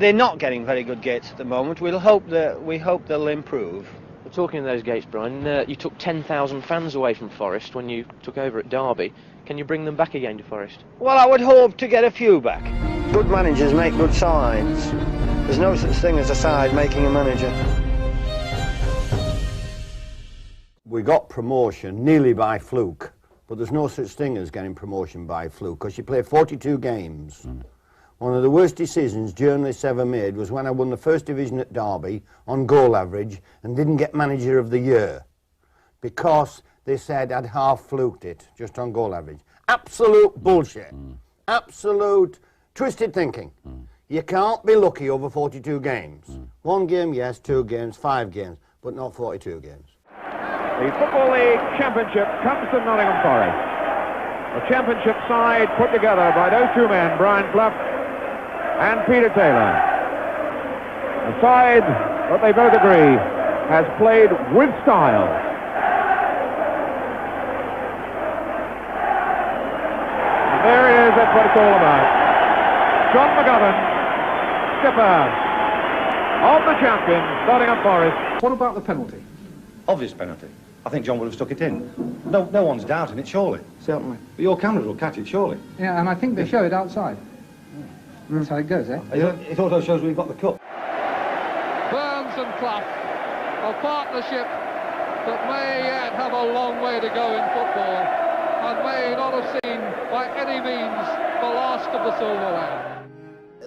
they're not getting very good gates at the moment. We hope they'll improve. Well, talking of those gates, Brian, you took 10,000 fans away from Forest when you took over at Derby. Can you bring them back again to Forest? Well, I would hope to get a few back. Good managers make good sides. There's no such thing as a side making a manager. We got promotion nearly by fluke, but there's no such thing as getting promotion by fluke, because you play 42 games. One of the worst decisions journalists ever made was when I won the first division at Derby on goal average and didn't get manager of the year, because they said I'd half fluked it just on goal average. Absolute bullshit. Absolute twisted thinking. You can't be lucky over 42 games. One game, yes, 2 games, 5 games, but not 42 games. The Football League Championship comes to Nottingham Forest. A championship side put together by those two men, Brian Clough and Peter Taylor. A side that they both agree has played with style. And there it is, that's what it's all about. John McGovern, skipper of the champions, Nottingham Forest. What about the penalty? Obvious penalty. I think John would have stuck it in. No one's doubting it, surely. Certainly. But your cameras will catch it, surely. Yeah, and I think they show it outside. That's how it goes, eh? It also shows we've got the cup. Burns and Clough, a partnership that may yet have a long way to go in football and may not have seen by any means the last of the silverware.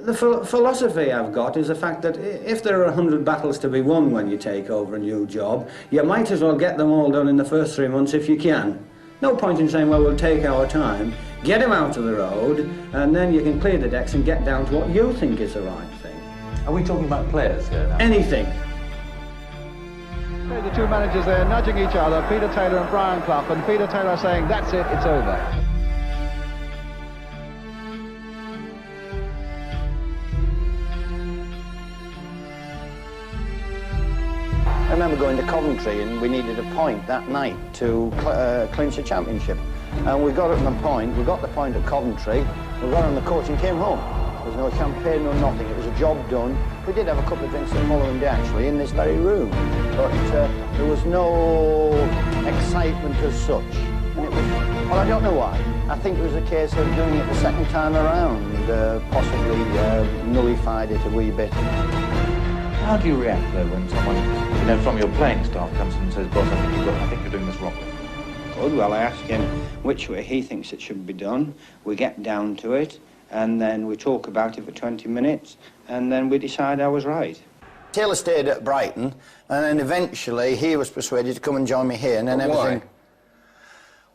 The philosophy I've got is the fact that if there are 100 battles to be won when you take over a new job, you might as well get them all done in the first 3 months if you can. No point in saying, well, we'll take our time, get them out of the road, and then you can clear the decks and get down to what you think is the right thing. Are we talking about players here now? Anything. The two managers there nudging each other, Peter Taylor and Brian Clough, and Peter Taylor saying, that's it, it's over. I remember going to Coventry and we needed a point that night to clinch the championship. And we got the point at Coventry, we got on the coach and came home. There was no champagne, no nothing, it was a job done. We did have a couple of drinks the following day actually in this very room, but there was no excitement as such. And it was, well, I don't know why. I think it was a case of doing it the second time around, possibly nullified it a wee bit. How do you react though when someone, from your playing staff comes and says, boss, I think you're doing this wrong? Good, well, I ask him which way he thinks it should be done. We get down to it, and then we talk about it for 20 minutes, and then we decide I was right. Taylor stayed at Brighton, and then eventually he was persuaded to come and join me here, and then everything...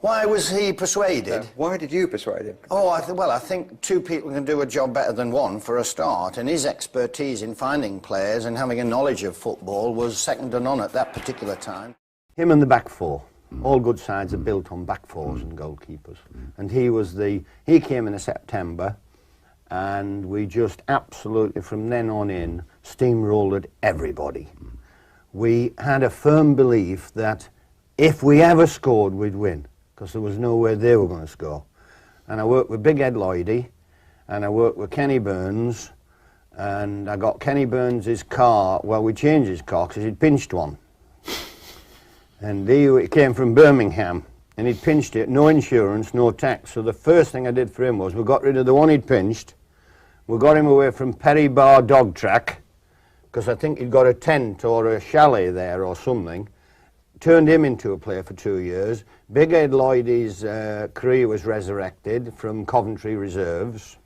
Why was he persuaded? Why did you persuade him? Oh, I think 2 people can do a job better than 1 for a start, and his expertise in finding players and having a knowledge of football was second to none at that particular time. Him and the back four. All good sides are built on back fours and goalkeepers. And he came in September, and we just absolutely, from then on in, steamrolled everybody. We had a firm belief that if we ever scored, we'd win, because there was no way they were going to score. And I worked with Big Ed Lloydie, and I worked with Kenny Burns, and I got Kenny Burns' car. Well, we changed his car because he'd pinched one. And he came from Birmingham, and he'd pinched it, no insurance, no tax. So the first thing I did for him was we got rid of the one he'd pinched, we got him away from Perry Bar Dog Track, because I think he'd got a tent or a chalet there or something, turned him into a player for 2 years. Big Ed Lloydie's career was resurrected from Coventry Reserves.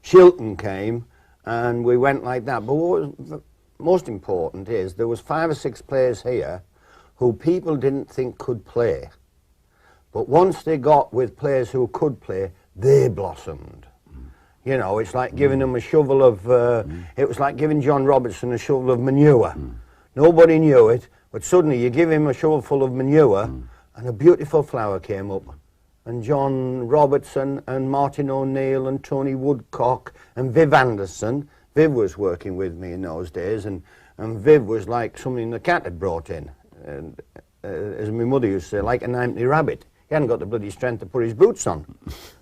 Shilton came, and we went like that. But what was most important is there was 5 or 6 players here who people didn't think could play. But once they got with players who could play, they blossomed. You know, it's like giving them a shovel of, it was like giving John Robertson a shovel of manure. Nobody knew it, but suddenly you give him a shovelful of manure and a beautiful flower came up. And John Robertson and Martin O'Neill and Tony Woodcock and Viv Anderson, Viv was working with me in those days, and Viv was like something the cat had brought in. And, as my mother used to say, like an empty rabbit. He hadn't got the bloody strength to put his boots on.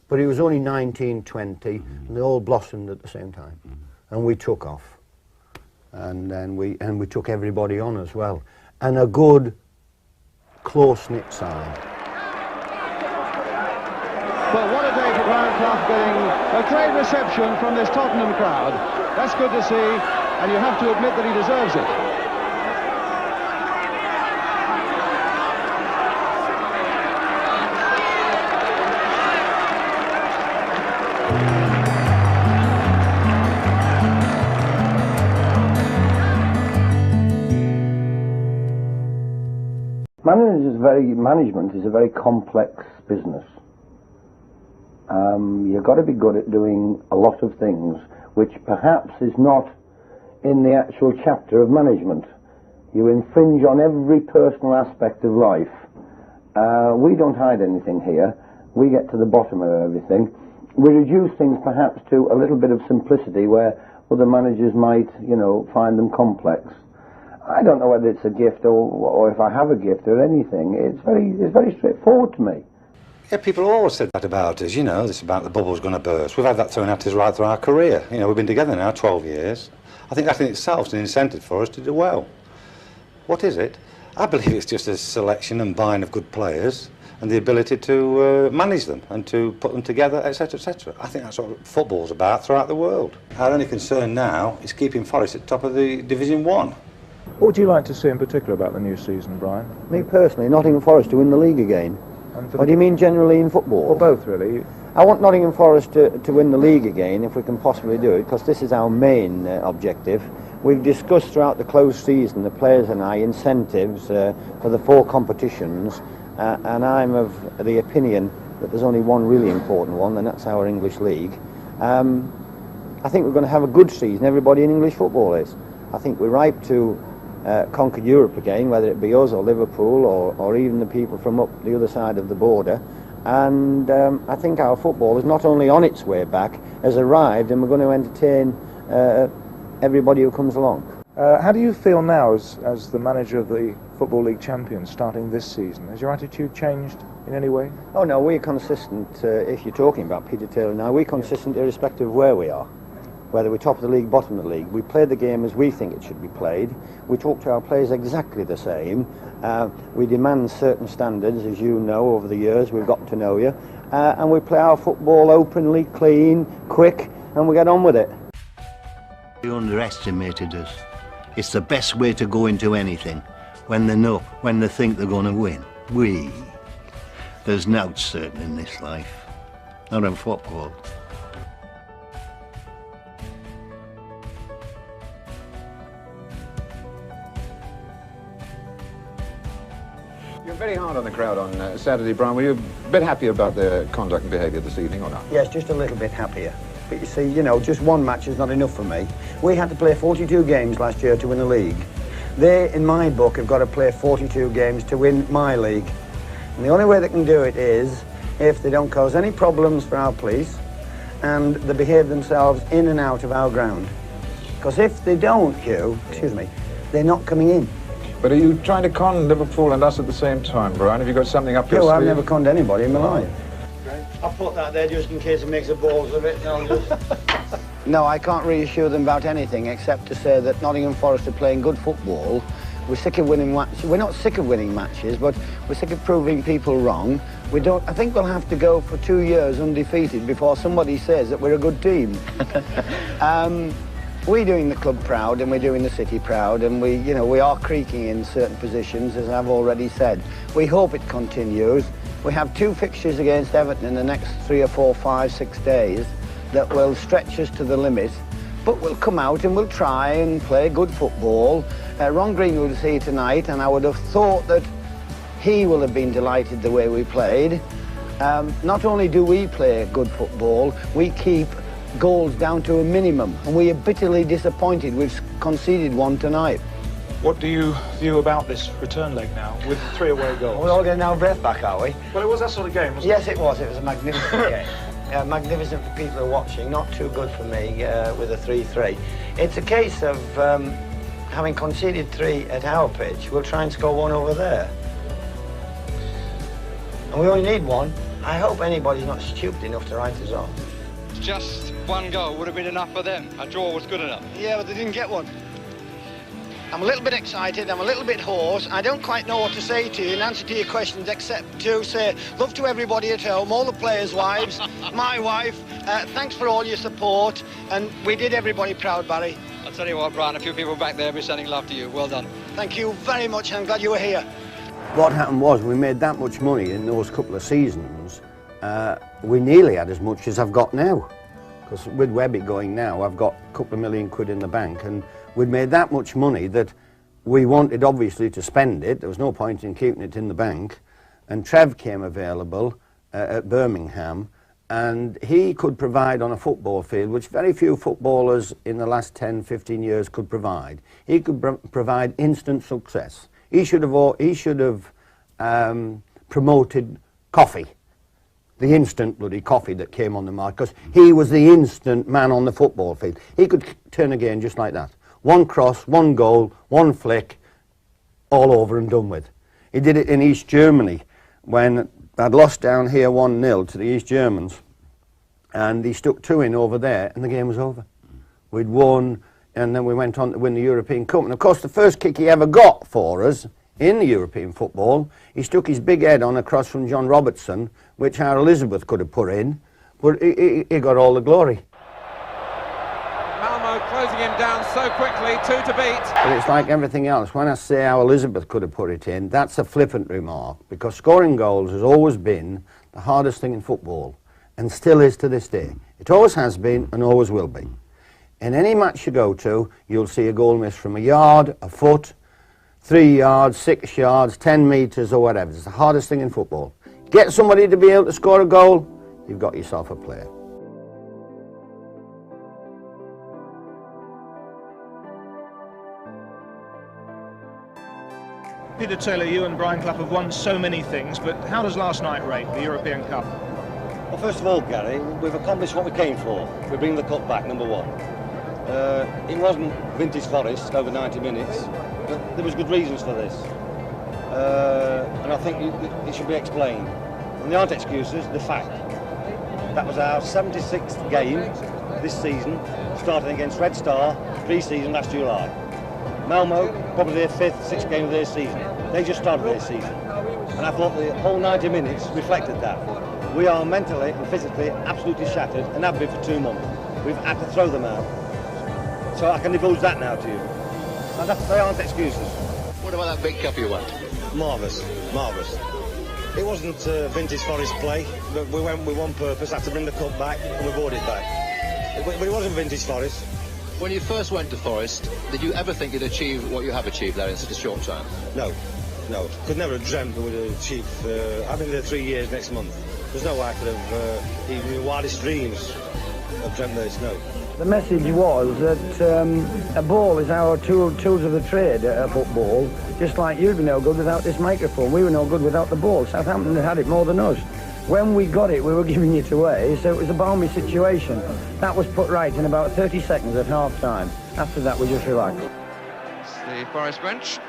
But he was only 19, 20, and they all blossomed at the same time. and we took off. And then we took everybody on as well. And a good, close-knit side. Well, what a day for Brian Clough, getting a great reception from this Tottenham crowd. That's good to see, and you have to admit that he deserves it. Management is a very complex business. You've got to be good at doing a lot of things, which perhaps is not in the actual chapter of management. You infringe on every personal aspect of life. We don't hide anything here. We get to the bottom of everything. We reduce things perhaps to a little bit of simplicity where other managers might, you know, find them complex. I don't know whether it's a gift or if I have a gift or anything. It's very straightforward to me. Yeah, people have always said that about us, you know, this about the bubble's going to burst. We've had that thrown at us right through our career. You know, we've been together now 12 years. I think that in itself is an incentive for us to do well. What is it? I believe it's just a selection and buying of good players and the ability to manage them and to put them together, etc., etc. I think that's what football's about throughout the world. Our only concern now is keeping Forest at the top of the Division 1. What would you like to see in particular about the new season, Brian? Me personally, Nottingham Forest to win the league again. What do you mean generally in football? Well, both really. I want Nottingham Forest to win the league again if we can possibly do it, because this is our main objective. We've discussed throughout the closed season, the players and I, incentives for the 4 competitions, and I'm of the opinion that there's only one really important one, and that's our English league. I think we're going to have a good season, everybody in English football is. I think we're ripe to conquer Europe again, whether it be us or Liverpool or even the people from up the other side of the border. And I think our football is not only on its way back, has arrived, and we're going to entertain everybody who comes along. How do you feel now as the manager of the Football League champions starting this season? Has your attitude changed in any way? Oh no, we're consistent. If you're talking about Peter Taylor now, we're consistent irrespective of where we are. Whether we're top of the league, bottom of the league, we play the game as we think it should be played. We talk to our players exactly the same. We demand certain standards, as you know, over the years. We've gotten to know you. And we play our football openly, clean, quick, and we get on with it. They underestimated us. It's the best way to go into anything, when they think they're going to win. There's no certain in this life, not in football. You're very hard on the crowd on Saturday, Brian. Were you a bit happy about their conduct and behaviour this evening or not? Yes, just a little bit happier. But you see, you know, just one match is not enough for me. We had to play 42 games last year to win the league. They, in my book, have got to play 42 games to win my league. And the only way they can do it is if they don't cause any problems for our police and they behave themselves in and out of our ground. Because if they don't, they're not coming in. But are you trying to con Liverpool and us at the same time, Brian? Have you got something up your sleeve? I've never conned anybody in my life. I'll put that there just in case it makes a balls of it. No, I can't reassure them about anything except to say that Nottingham Forest are playing good football. We're sick of winning matches. We're not sick of winning matches, but we're sick of proving people wrong. I think we'll have to go for 2 years undefeated before somebody says that we're a good team. We're doing the club proud and we're doing the city proud, and we are creaking in certain positions, as I've already said. We hope it continues. We have 2 fixtures against Everton in the next 3 or 4, 5, 6 days that will stretch us to the limit, but we'll come out and we'll try and play good football. Ron Greenwood is here tonight, and I would have thought that he will have been delighted the way we played. Not only do we play good football, we keep goals down to a minimum, and we are bitterly disappointed. We've conceded 1 tonight. What do you view about this return leg now, with 3 away goals? We're all getting our breath back, are we? Well, it was that sort of game, wasn't Yes, it was. It was a magnificent game. Magnificent for people who are watching, not too good for me with a 3-3. It's a case of having conceded 3 at our pitch, we'll try and score 1 over there. And we only need 1. I hope anybody's not stupid enough to write us off. just one goal would have been enough for them. A draw was good enough. Yeah, but they didn't get one. I'm a little bit excited, I'm a little bit hoarse. I don't quite know what to say to you in answer to your questions, except to say love to everybody at home, all the players' wives, my wife. Thanks for all your support, and we did everybody proud, Barry. I'll tell you what, Brian, a few people back there will be sending love to you. Well done. Thank you very much, I'm glad you were here. What happened was we made that much money in those couple of seasons. We nearly had as much as I've got now. Because with Webby going now, I've got a couple of million quid in the bank, and we'd made that much money that we wanted obviously to spend it. There was no point in keeping it in the bank. And Trev came available at Birmingham, and he could provide on a football field, which very few footballers in the last 10, 15 years could provide. He could provide instant success. He should have promoted coffee. The instant bloody coffee that came on the market, because he was the instant man on the football field. He could turn a game just like that. One cross, one goal, one flick, all over and done with. He did it in East Germany when I'd lost down here 1-0 to the East Germans, and he stuck 2 in over there, and the game was over. We'd won, and then we went on to win the European Cup. And of course, the first kick he ever got for us in the European football, he stuck his big head on across from John Robertson, which our Elizabeth could have put in, but he got all the glory. Malmo closing him down so quickly, 2 to beat. But it's like everything else. When I say how Elizabeth could have put it in, that's a flippant remark, because scoring goals has always been the hardest thing in football, and still is to this day. It always has been and always will be. In any match you go to, you'll see a goal miss from a yard, a foot, 3 yards, 6 yards, 10 metres or whatever. It's the hardest thing in football. Get somebody to be able to score a goal, you've got yourself a player. Peter Taylor, you and Brian Clough have won so many things, but how does last night rate, the European Cup? Well, first of all, Gary, we've accomplished what we came for. We bring the cup back, number one. It wasn't vintage Forest over 90 minutes, but there was good reasons for this. And I think it should be explained. And there aren't excuses, the fact. That was our 76th game this season, starting against Red Star, pre-season last July. Malmo, probably their 5th, 6th game of their season. They just started their season. And I thought the whole 90 minutes reflected that. We are mentally and physically absolutely shattered and have been for 2 months. We've had to throw them out. So I can divulge that now to you. And they aren't excuses. What about that big cup you won? Marvellous, marvellous. It wasn't vintage Forest play, but we went with one purpose, had to bring the cup back, and we brought it back. But it wasn't vintage Forest. When you first went to Forest, did you ever think you'd achieve what you have achieved there in such a short time? No, no. Could never have dreamt we would achieve. I've been there 3 years next month. There's no way I could have, even in your wildest dreams, have dreamt this, no. The message was that a ball is our tools of the trade at football, just like you'd be no good without this microphone. We were no good without the ball. Southampton had it more than us. When we got it, we were giving it away, so it was a balmy situation. That was put right in about 30 seconds at half-time. After that, we just relaxed. It's the Forest bench.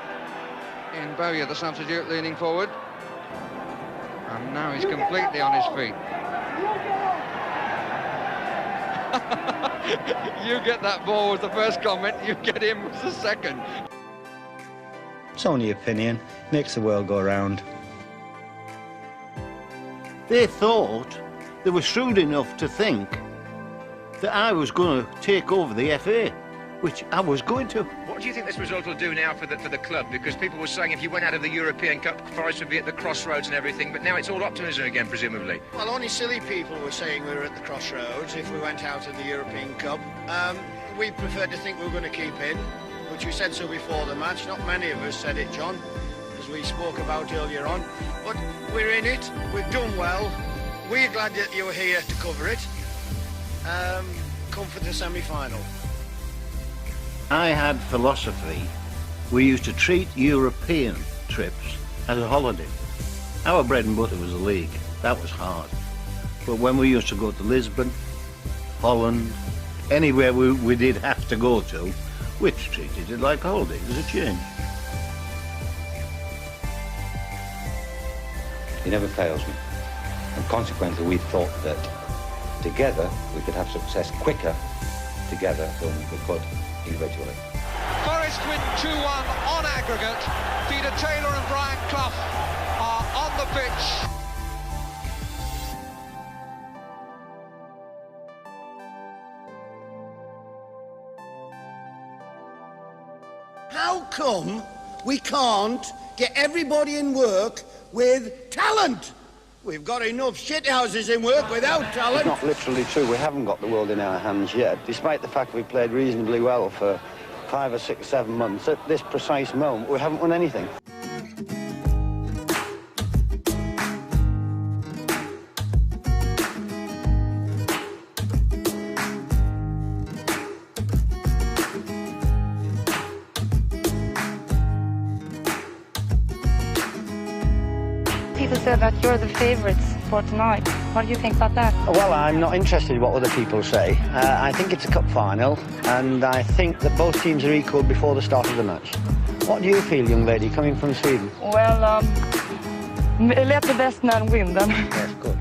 In Bowyer, the substitute, leaning forward. And now he's completely on his feet. You get that ball was the first comment, you get him was the second. It's only opinion, makes the world go round. They thought they were shrewd enough to think that I was going to take over the FA, which I was going to. What do you think this result will do now for the club? Because people were saying if you went out of the European Cup, Forest would be at the crossroads and everything, but now it's all optimism again, presumably. Well, only silly people were saying we were at the crossroads if we went out of the European Cup. We preferred to think we were going to keep in, which we said so before the match. Not many of us said it, John, as we spoke about earlier on. But we're in it, we've done well. We're glad that you were here to cover it. Come for the semi-final. I had philosophy. We used to treat European trips as a holiday. Our bread and butter was the league. That was hard. But when we used to go to Lisbon, Holland, anywhere we did have to go to, we treated it like a holiday. It was a change. He never fails me. And consequently, we thought that together we could have success quicker together than we could individually. Forest win 2-1 on aggregate. Peter Taylor and Brian Clough are on the pitch. How come we can't get everybody in work with talent? We've got enough shithouses in work without talent. It's not literally true. We haven't got the world in our hands yet, despite the fact we played reasonably well for 5 or 6, 7 months. At this precise moment, we haven't won anything. People said that you're the favourites for tonight. What do you think about that? Well, I'm not interested in what other people say. I think it's a cup final, and I think that both teams are equal before the start of the match. What do you feel, young lady, coming from Sweden? Well, let the best man win then. Yes, good.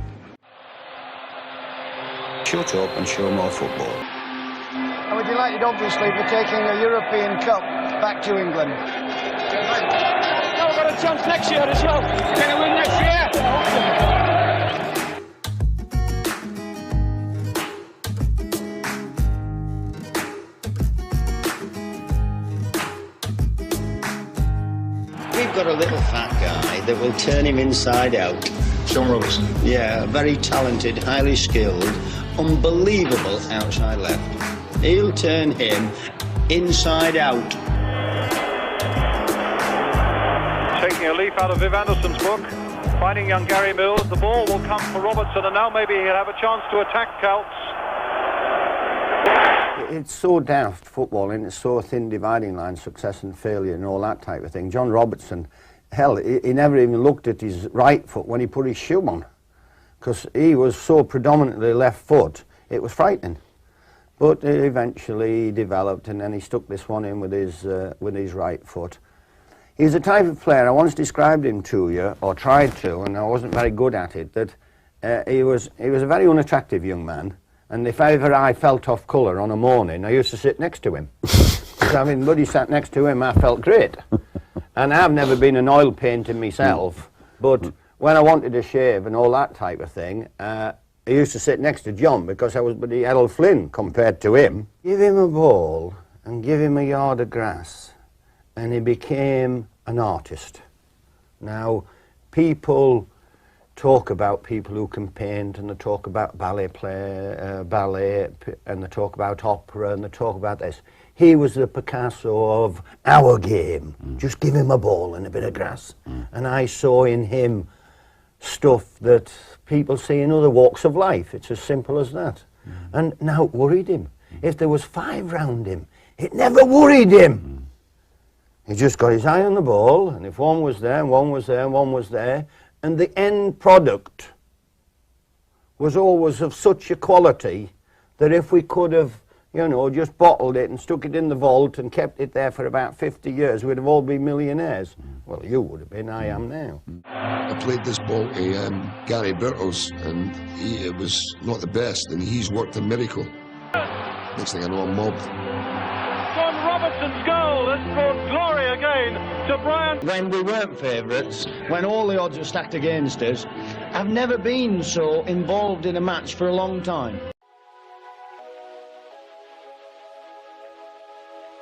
Shut up and show more football. And we're delighted, obviously, for taking a European Cup back to England. We've got a chance next year as well. Can we win next year? We've got a little fat guy that will turn him inside out. John Robertson. Yeah, very talented, highly skilled, unbelievable outside left. He'll turn him inside out. Taking a leaf out of Viv Anderson's book, finding young Gary Mills, the ball will come for Robertson, and now maybe he'll have a chance to attack Celts. It's so daft, football, and it's so thin dividing line, success and failure and all that type of thing. John Robertson, hell, he never even looked at his right foot when he put his shoe on, because he was so predominantly left foot, it was frightening. But eventually he developed, and then he stuck this one in with his right foot. He's the type of player, I once described him to you, or tried to, and I wasn't very good at it, that he was a very unattractive young man, and if ever I felt off colour on a morning, I used to sit next to him. I mean, bloody sat next to him, I felt great. And I've never been an oil painter myself, but when I wanted to shave and all that type of thing, I used to sit next to John because I was bloody Errol Flynn compared to him. Give him a ball and give him a yard of grass, and he became an artist. Now, people talk about people who can paint, and they talk about ballet, and they talk about opera, and they talk about this. He was the Picasso of our game. Just give him a ball and a bit of grass. And I saw in him stuff that people see in other walks of life. It's as simple as that. And now it worried him. If there was 5 round him, it never worried him. He just got his eye on the ball, and if one was there, and one was there, and one was there, and the end product was always of such a quality that if we could have, you know, just bottled it and stuck it in the vault and kept it there for about 50 years, we'd have all been millionaires. Well, you would have been, I am now. I played this ball to Gary Birtles, and it was not the best, and he's worked a miracle. Next thing I know, I'm mobbed. John Robertson's goal has brought glory again to Brian. When we weren't favourites, when all the odds were stacked against us, I've never been so involved in a match for a long time.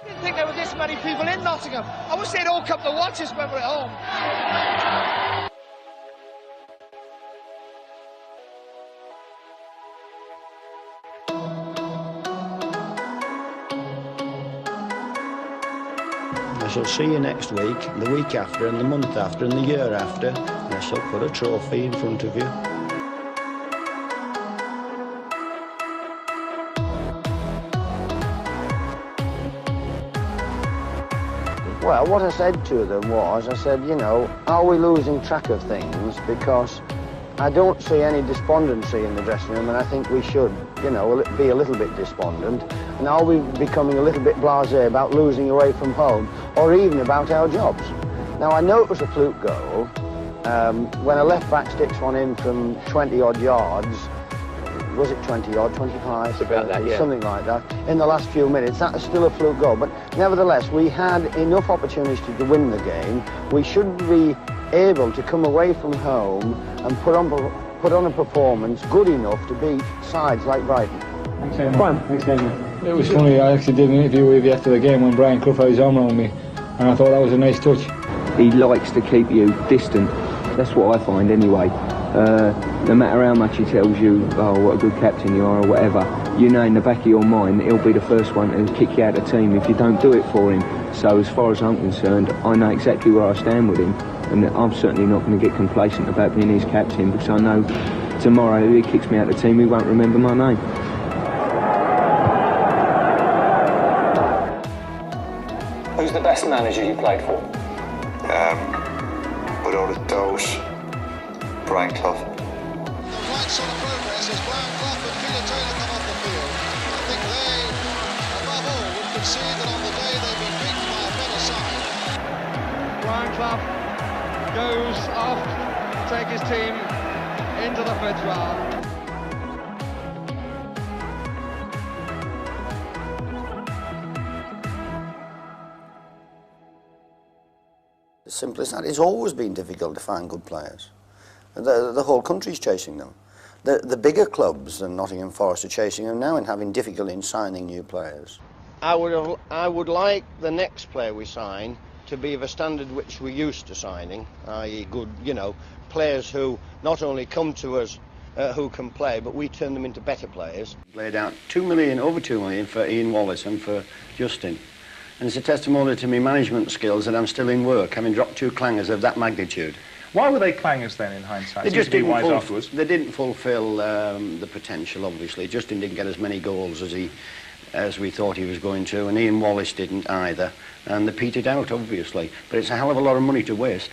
I didn't think there were this many people in Nottingham. I wish they'd all come to watch us when we're at home. I shall see you next week, the week after, and the month after, and the year after, and I shall put a trophy in front of you. Well, what I said to them was, I said, you know, are we losing track of things? Because I don't see any despondency in the dressing room, and I think we should, you know, be a little bit despondent. And are we becoming a little bit blasé about losing away from home, or even about our jobs? Now, I know it was a fluke goal. When a left-back sticks one in from 20-odd yards, was it 20 or 25? It's about that, yeah. Something like that. In the last few minutes, that is still a fluke goal. But nevertheless, we had enough opportunity to win the game. We should be able to come away from home and put on a performance good enough to beat sides like Brighton. Thanks very much. Thanks very much. It was funny, I actually did an interview with you after the game when Brian Clough had his arm around me, and I thought that was a nice touch. He likes to keep you distant. That's what I find anyway. No matter how much he tells you, oh, what a good captain you are or whatever, you know in the back of your mind he'll be the first one to kick you out of the team if you don't do it for him. So as far as I'm concerned, I know exactly where I stand with him, and I'm certainly not going to get complacent about being his captain, because I know tomorrow if he kicks me out of the team, he won't remember my name. Who's the best manager you played for? Without a doubt, Brian Clough. Right sort of progress as Brian Clough and Peter Taylor come off the field. I think they, above all, would concede that on the day they've been beaten by a better side. Brian Clough goes off to take his team into the 5th round. As simple as that. It's always been difficult to find good players. The whole country's chasing them. The bigger clubs than Nottingham Forest are chasing them now and having difficulty in signing new players. I would like the next player we sign to be of a standard which we're used to signing, i.e. good, players who not only come to us who can play, but we turn them into better players. Laid out over 2 million for Ian Wallace and for Justin. And it's a testimony to my management skills that I'm still in work, having dropped 2 clangers of that magnitude. Why were they clangers then, in hindsight? They just didn't fulfil the potential, obviously. Justin didn't get as many goals as we thought he was going to, and Ian Wallace didn't either. And they petered out, obviously. But it's a hell of a lot of money to waste.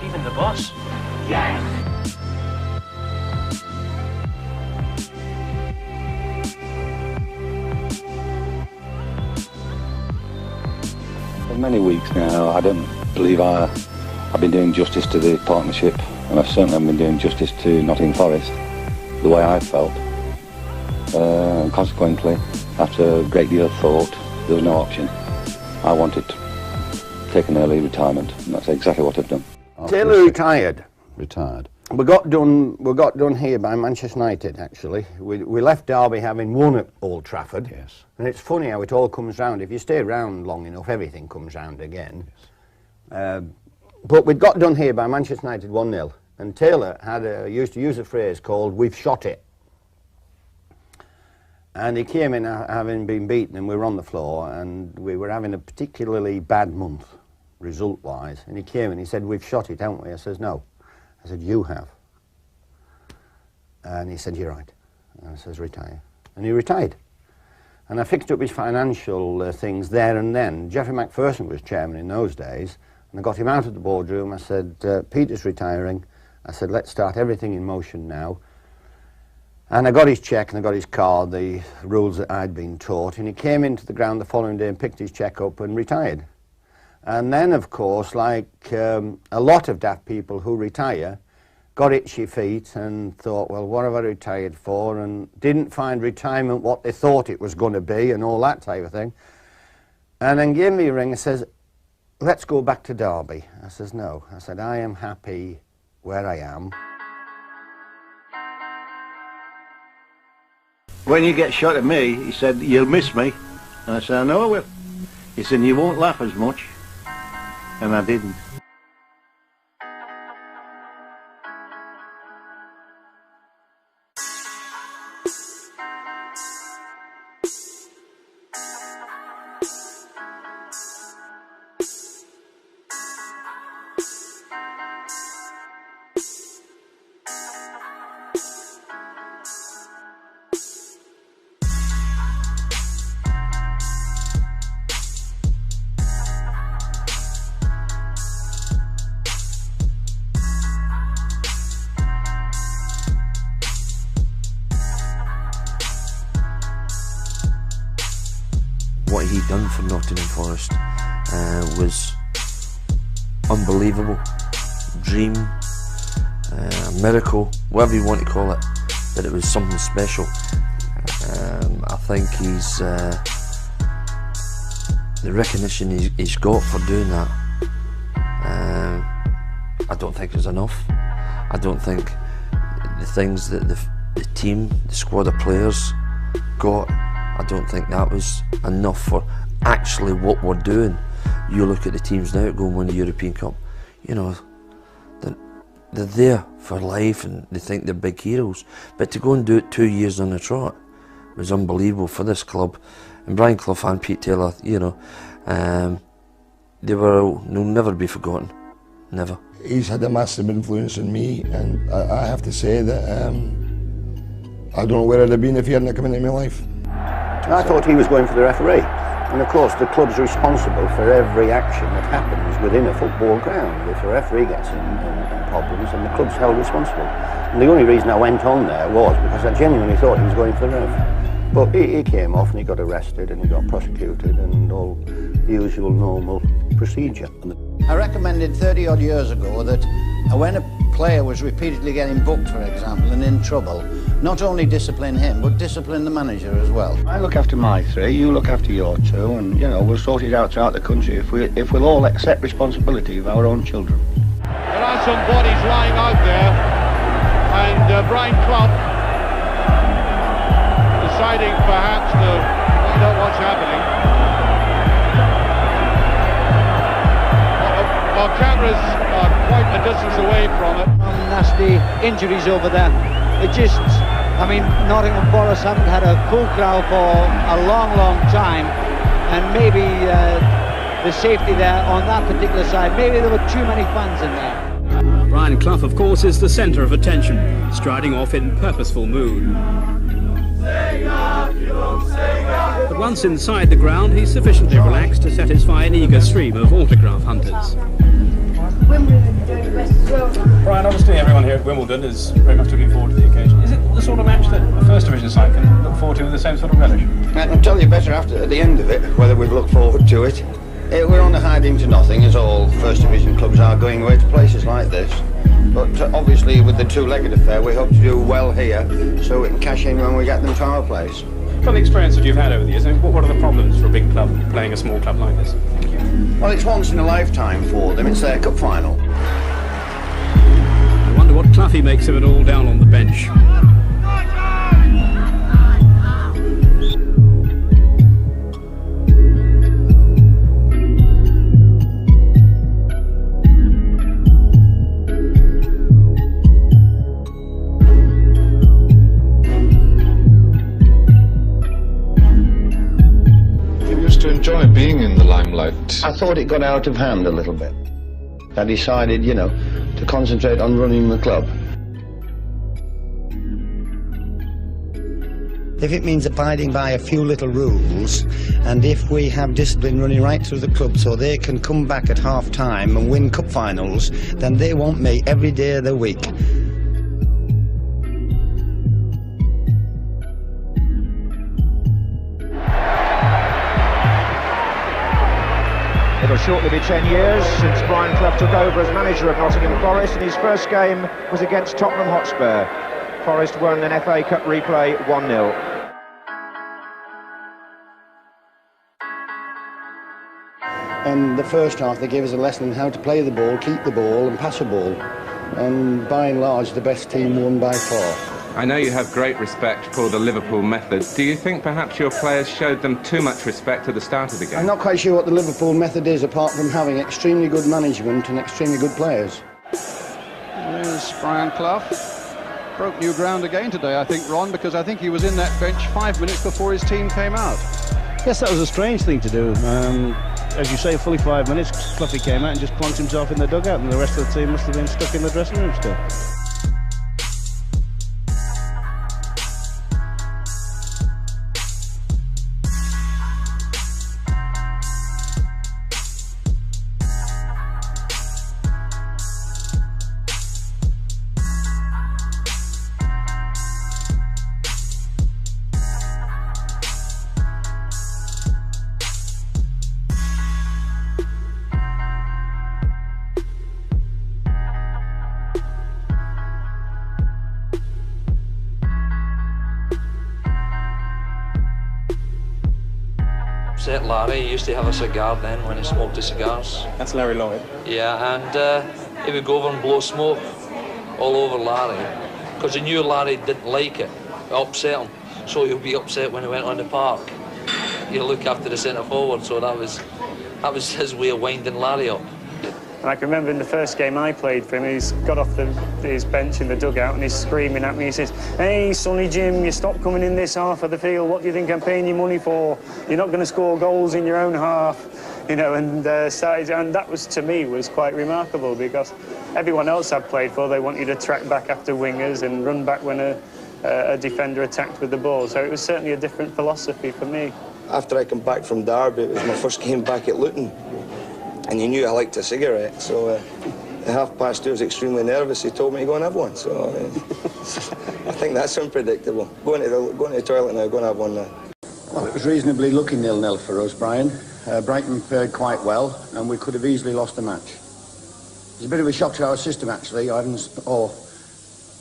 Even the boss? Yes! For many weeks now, I don't believe I've been doing justice to the partnership, and I certainly haven't been doing justice to Nottingham Forest the way I felt. And consequently, after a great deal of thought, there was no option. I wanted to take an early retirement, and that's exactly what I've done. Taylor retired. Retired. We got done here by Manchester United, actually. We left Derby having won at Old Trafford. Yes. And it's funny how it all comes round. If you stay around long enough, everything comes round again. Yes. But we got done here by Manchester United 1-0. And Taylor used to use a phrase called, "We've shot it." And he came in having been beaten, and we were on the floor, and we were having a particularly bad month, result-wise. And he came and he said, "We've shot it, haven't we?" I says, "No." I said, "You have." And he said, "You're right." And I says, "Retire." And he retired. And I fixed up his financial things there and then. Geoffrey McPherson was chairman in those days, and I got him out of the boardroom. I said, "Peter's retiring." I said, "Let's start everything in motion now." And I got his cheque and I got his card, the rules that I'd been taught, and he came into the ground the following day and picked his cheque up and retired. And then, of course, like a lot of daft people who retire, got itchy feet and thought, well, what have I retired for? And didn't find retirement what they thought it was going to be and all that type of thing. And then gave me a ring and says, "Let's go back to Derby." I says, "No." I said, "I am happy where I am." When you get shot at me, he said, "You'll miss me." And I said, "I know I will." He said, "You won't laugh as much." And I didn't. done for Nottingham Forest was unbelievable. Dream, a miracle, whatever you want to call it, but it was something special. I think he's the recognition he's got for doing that. I don't think it's enough. I don't think the things that the team, the squad of players got, I don't think that was enough for actually what we're doing. You look at the teams now that go and win the European Cup, you know, they're there for life and they think they're big heroes. But to go and do it 2 years on the trot was unbelievable for this club. And Brian Clough and Pete Taylor, you know, they'll never be forgotten, never. He's had a massive influence on me, and I have to say that I don't know where I'd have been if he hadn't come into my life. I thought he was going for the referee. And of course, the club's responsible for every action that happens within a football ground. If a referee gets in problems, then the club's held responsible. And the only reason I went on there was because I genuinely thought he was going for the ref. But he came off and he got arrested and he got prosecuted and all the usual normal procedure. I recommended 30 odd years ago that when a player was repeatedly getting booked, for example, and in trouble, not only discipline him, but discipline the manager as well. I look after my three, you look after your two, and you know, we'll sort it out throughout the country if we'll all accept responsibility of our own children. There are some bodies lying out there, and Brian Clough deciding perhaps to find out what's happening. Our cameras are quite a distance away from it. Nasty injuries over there. It just, I mean, Nottingham Forest haven't had a full crowd for a long, long time, and maybe the safety there on that particular side, maybe there were too many fans in there. Brian Clough, of course, is the centre of attention, striding off in purposeful mood. But once inside the ground, he's sufficiently relaxed to satisfy an eager stream of autograph hunters. Brian, obviously everyone here at Wimbledon is very much looking forward to the occasion. Is it the sort of match that a First Division side can look forward to with the same sort of relish? I can tell you better at the end of it, whether we've looked forward to it. We're on a hiding to nothing, as all First Division clubs are going away to places like this. But obviously with the two-legged affair, we hope to do well here, so we can cash in when we get them to our place. From the experience that you've had over the years, what are the problems for a big club playing a small club like this? Well, it's once in a lifetime for them. It's their cup final. I wonder what Cloughy makes of it all down on the bench. Enjoy being in the limelight. I thought it got out of hand a little bit. I decided, you know, to concentrate on running the club. If it means abiding by a few little rules, and if we have discipline running right through the club so they can come back at half-time and win cup finals, then they want me every day of the week. It'll shortly be 10 years since Brian Clough took over as manager of Nottingham Forest, and his first game was against Tottenham Hotspur. Forest won an FA Cup replay 1-0. And the first half they gave us a lesson in how to play the ball, keep the ball and pass a ball. And by and large the best team won by far. I know you have great respect for the Liverpool method. Do you think perhaps your players showed them too much respect at the start of the game? I'm not quite sure what the Liverpool method is, apart from having extremely good management and extremely good players. There's Brian Clough. Broke new ground again today, I think, Ron, because I think he was in that bench 5 minutes before his team came out. Yes, that was a strange thing to do. As you say, fully 5 minutes, Cloughy came out and just plonked himself in the dugout, and the rest of the team must have been stuck in the dressing room still. upset Larry. He used to have a cigar then when he smoked his cigars. That's Larry Lloyd. Yeah, and he would go over and blow smoke all over Larry because he knew Larry didn't like it. It upset him. So he'll be upset when he went on the park. He'll look after the centre forward, so that was his way of winding Larry up. And I can remember in the first game I played for him, he's got off his bench in the dugout and he's screaming at me. He says, "Hey, Sonny Jim, you stop coming in this half of the field. What do you think I'm paying you money for? You're not going to score goals in your own half." You know, and that was, to me, was quite remarkable because everyone else I've played for, they want you to track back after wingers and run back when a defender attacked with the ball. So it was certainly a different philosophy for me. After I come back from Derby, it was my first game back at Luton. And he knew I liked a cigarette, so at 2:30 I was extremely nervous. He told me to go and have one, so I think that's unpredictable. Going to the toilet now, go and have one now. Well, it was reasonably lucky 0-0 for us, Brian. Brighton played quite well, and we could have easily lost the match. It's a bit of a shock to our system, actually. I haven't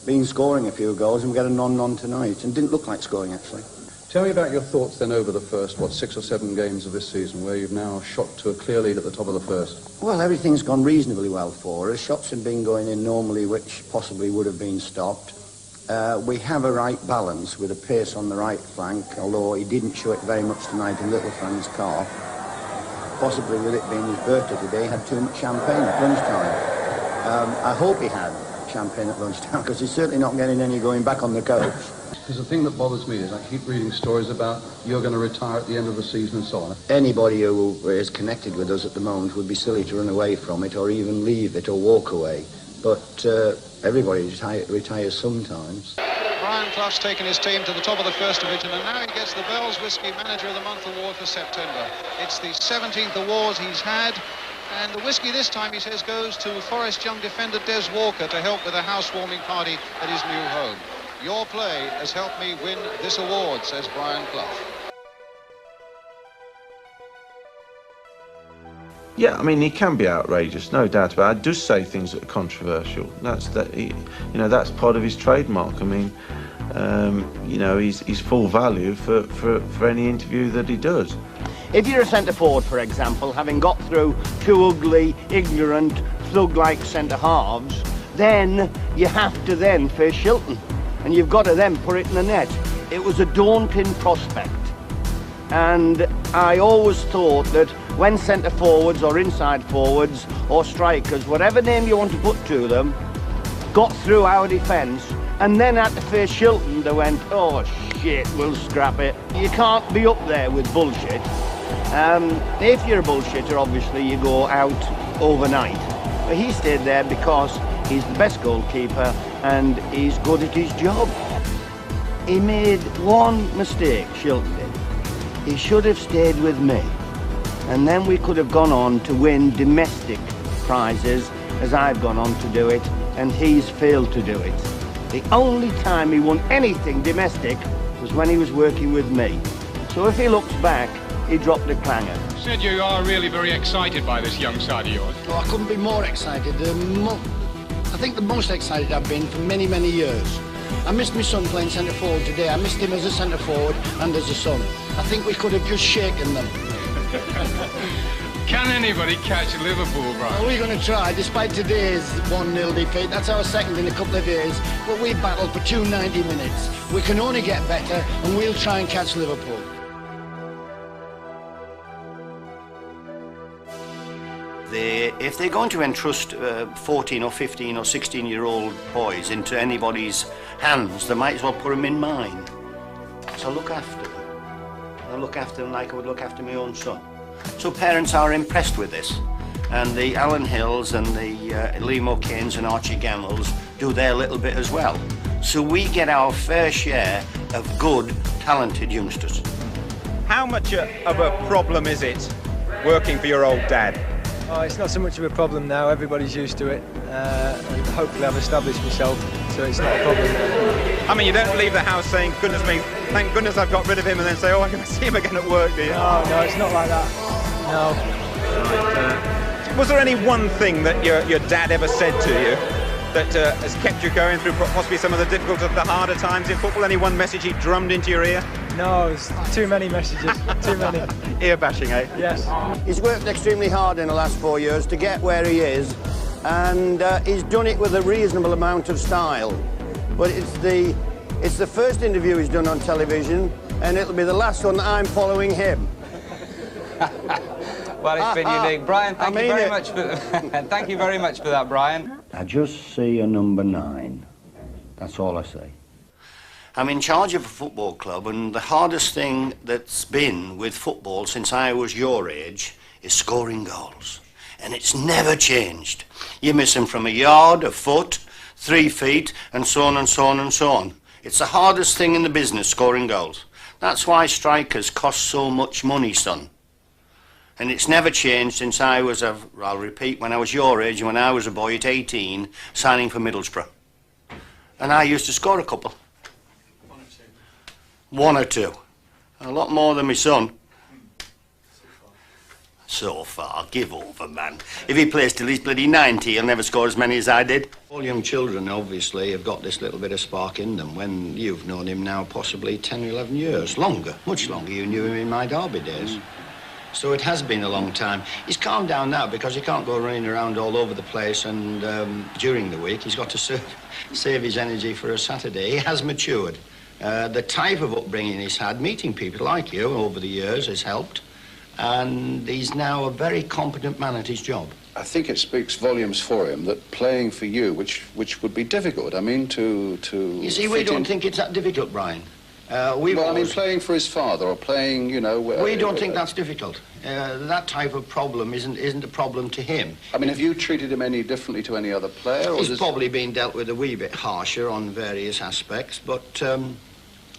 been scoring a few goals, and we got a non tonight, and didn't look like scoring, actually. Tell me about your thoughts then over the first, 6 or 7 games of this season, where you've now shot to a clear lead at the top of the first. Well, everything's gone reasonably well for us. Shots have been going in normally, which possibly would have been stopped. We have a right balance with a pace on the right flank, although he didn't show it very much tonight in Little Fran's car. Possibly with it being his birthday today, he had too much champagne at lunchtime. I hope he had champagne at lunchtime, because he's certainly not getting any going back on the coach. Because the thing that bothers me is I keep reading stories about you're going to retire at the end of the season and so on. Anybody who is connected with us at the moment would be silly to run away from it or even leave it or walk away. But everybody retires sometimes. Brian Clough's taken his team to the top of the First Division, and now he gets the Bell's Whisky Manager of the Month award for September. It's the 17th award he's had, and the whisky this time, he says, goes to Forest young defender Des Walker to help with a housewarming party at his new home. Your play has helped me win this award, says Brian Clough. Yeah, I mean, he can be outrageous, no doubt about it. I do say things that are controversial. That's part of his trademark. I mean, he's full value for any interview that he does. If you're a centre-forward, for example, having got through 2 ugly, ignorant, thug-like centre-halves, then you have to then face Shilton, and you've got to then put it in the net. It was a daunting prospect, and I always thought that when centre-forwards or inside-forwards or strikers, whatever name you want to put to them, got through our defence and then had to face Shilton, they went, "Oh shit, we'll scrap it." You can't be up there with bullshit. If you're a bullshitter, obviously you go out overnight. But he stayed there because he's the best goalkeeper and he's good at his job. He made one mistake, Shilton did. He should have stayed with me. And then we could have gone on to win domestic prizes, as I've gone on to do it, and he's failed to do it. The only time he won anything domestic was when he was working with me. So if he looks back, he dropped a clanger. You said you are really very excited by this young side of yours. Oh, I couldn't be more excited. I think the most excited I've been for many, many years. I missed my son playing centre-forward today. I missed him as a centre-forward and as a son. I think we could have just shaken them. Can anybody catch Liverpool, Brian? Well, we're going to try, despite today's 1-0 defeat. That's our second in a couple of years. But we battled for 290 minutes. We can only get better, and we'll try and catch Liverpool. If they're going to entrust 14 or 15 or 16-year-old boys into anybody's hands, they might as well put them in mine. So look after them. I look after them like I would look after my own son. So parents are impressed with this. And the Alan Hills and the Liam O'Kanes and Archie Gambles do their little bit as well. So we get our fair share of good, talented youngsters. How much of a problem is it working for your old dad? Oh, it's not so much of a problem now. Everybody's used to it, and hopefully I've established myself, so it's not a problem. I mean, you don't leave the house saying, "Goodness me, thank goodness I've got rid of him," and then say, "Oh, I'm going to see him again at work," do you? No, it's not like that. No. Right, was there any one thing that your dad ever said to you that has kept you going through possibly some of the difficult, the harder times in football? Any one message he drummed into your ear? No, it's too many messages, too many. Ear bashing, eh? Yes. He's worked extremely hard in the last 4 years to get where he is, and he's done it with a reasonable amount of style. But it's the first interview he's done on television, and it'll be the last one that I'm following him. Well, it's been unique. Brian, thank you very much for thank you very much for that, Brian. I just see a number 9. That's all I see. I'm in charge of a football club, and the hardest thing that's been with football since I was your age is scoring goals. And it's never changed. You miss them from a yard, a foot, 3 feet, and so on and so on and so on. It's the hardest thing in the business, scoring goals. That's why strikers cost so much money, son. And it's never changed since I was, I'll repeat, when I was your age, when I was a boy at 18, signing for Middlesbrough. And I used to score a couple. 1 or 2. A lot more than my son. So far, give over, man. If he plays till he's bloody 90, he'll never score as many as I did. All young children, obviously, have got this little bit of spark in them. When you've known him now possibly 10 or 11 years. Longer, much longer. You knew him in my Derby days. So it has been a long time. He's calmed down now because he can't go running around all over the place, and during the week he's got to save his energy for a Saturday. He has matured. The type of upbringing he's had, meeting people like you over the years, has helped, and he's now a very competent man at his job. I think it speaks volumes for him that playing for you, which would be difficult, I mean, to You see, we don't think it's that difficult, Brian. I mean, playing for his father or playing, you know... we don't think that's difficult. That type of problem isn't a problem to him. I mean, have you treated him any differently to any other player? Or He's probably been dealt with a wee bit harsher on various aspects, but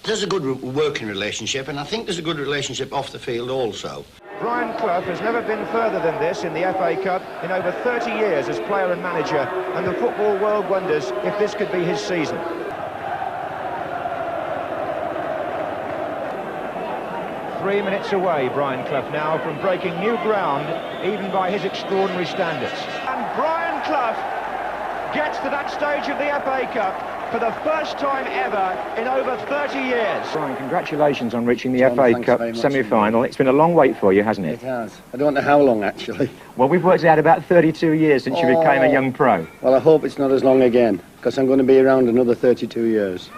there's a good working relationship, and I think there's a good relationship off the field also. Brian Clough has never been further than this in the FA Cup in over 30 years as player and manager, and the football world wonders if this could be his season. Three minutes away, Brian Clough now from breaking new ground, even by his extraordinary standards. And Brian Clough gets to that stage of the FA Cup for the first time ever in over 30 years. Brian, congratulations on reaching the FA Cup semi-final. It's been a long wait for you, hasn't it? It has. I don't know how long, actually. Well, we've worked out about 32 years since you became a young pro. Well, I hope it's not as long again, because I'm going to be around another 32 years.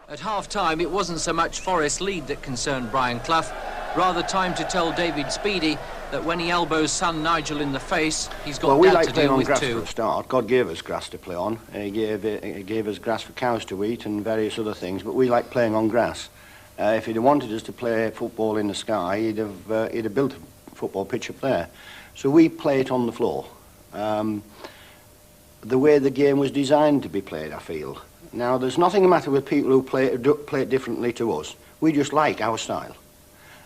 At half-time, it wasn't so much Forest's lead that concerned Brian Clough, rather time to tell David Speedy that when he elbows son Nigel in the face, he's got that to deal with too. Well, we like playing on grass for a start. God gave us grass to play on. He gave us grass for cows to eat and various other things, but we like playing on grass. If he'd wanted us to play football in the sky, he'd have built a football pitch up there. So we play it on the floor. The way the game was designed to be played, I feel. Now, there's nothing the matter with people who play it differently to us. We just like our style.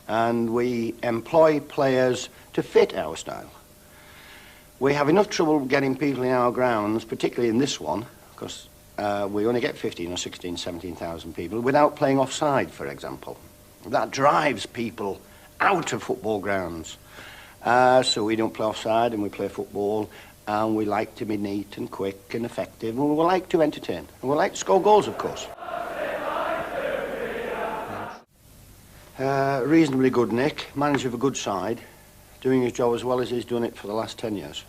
And we employ players to fit our style. We have enough trouble getting people in our grounds, particularly in this one, because we only get 15 or 16, 17,000 people, without playing offside, for example. That drives people out of football grounds. So we don't play offside and we play football. And we like to be neat and quick and effective, and we like to entertain. And we like to score goals, of course. Reasonably good, Nick. Manager of a good side. Doing his job as well as he's done it for the last 10 years.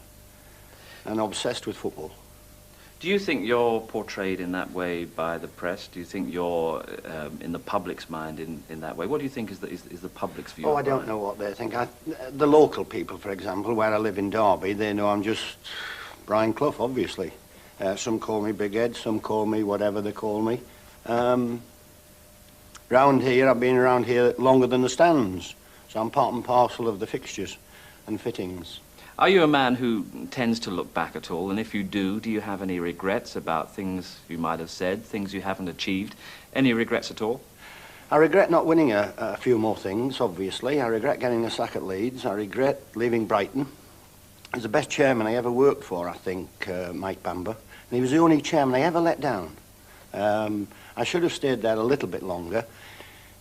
And obsessed with football. Do you think you're portrayed in that way by the press? Do you think you're in the public's mind in that way? What do you think is the public's view? Oh, I don't know what they think. The local people, for example, where I live in Derby, they know I'm just Brian Clough, obviously. Some call me Big Ed, some call me whatever they call me. Round here, I've been around here longer than the stands, so I'm part and parcel of the fixtures and fittings. Are you a man who tends to look back at all? And if you do you have any regrets about things you might have said, things you haven't achieved? Any regrets at all? I regret not winning a few more things, obviously. I regret getting a sack at Leeds. I regret leaving Brighton. He was the best chairman I ever worked for, I think, Mike Bamber. And he was the only chairman I ever let down. I should have stayed there a little bit longer.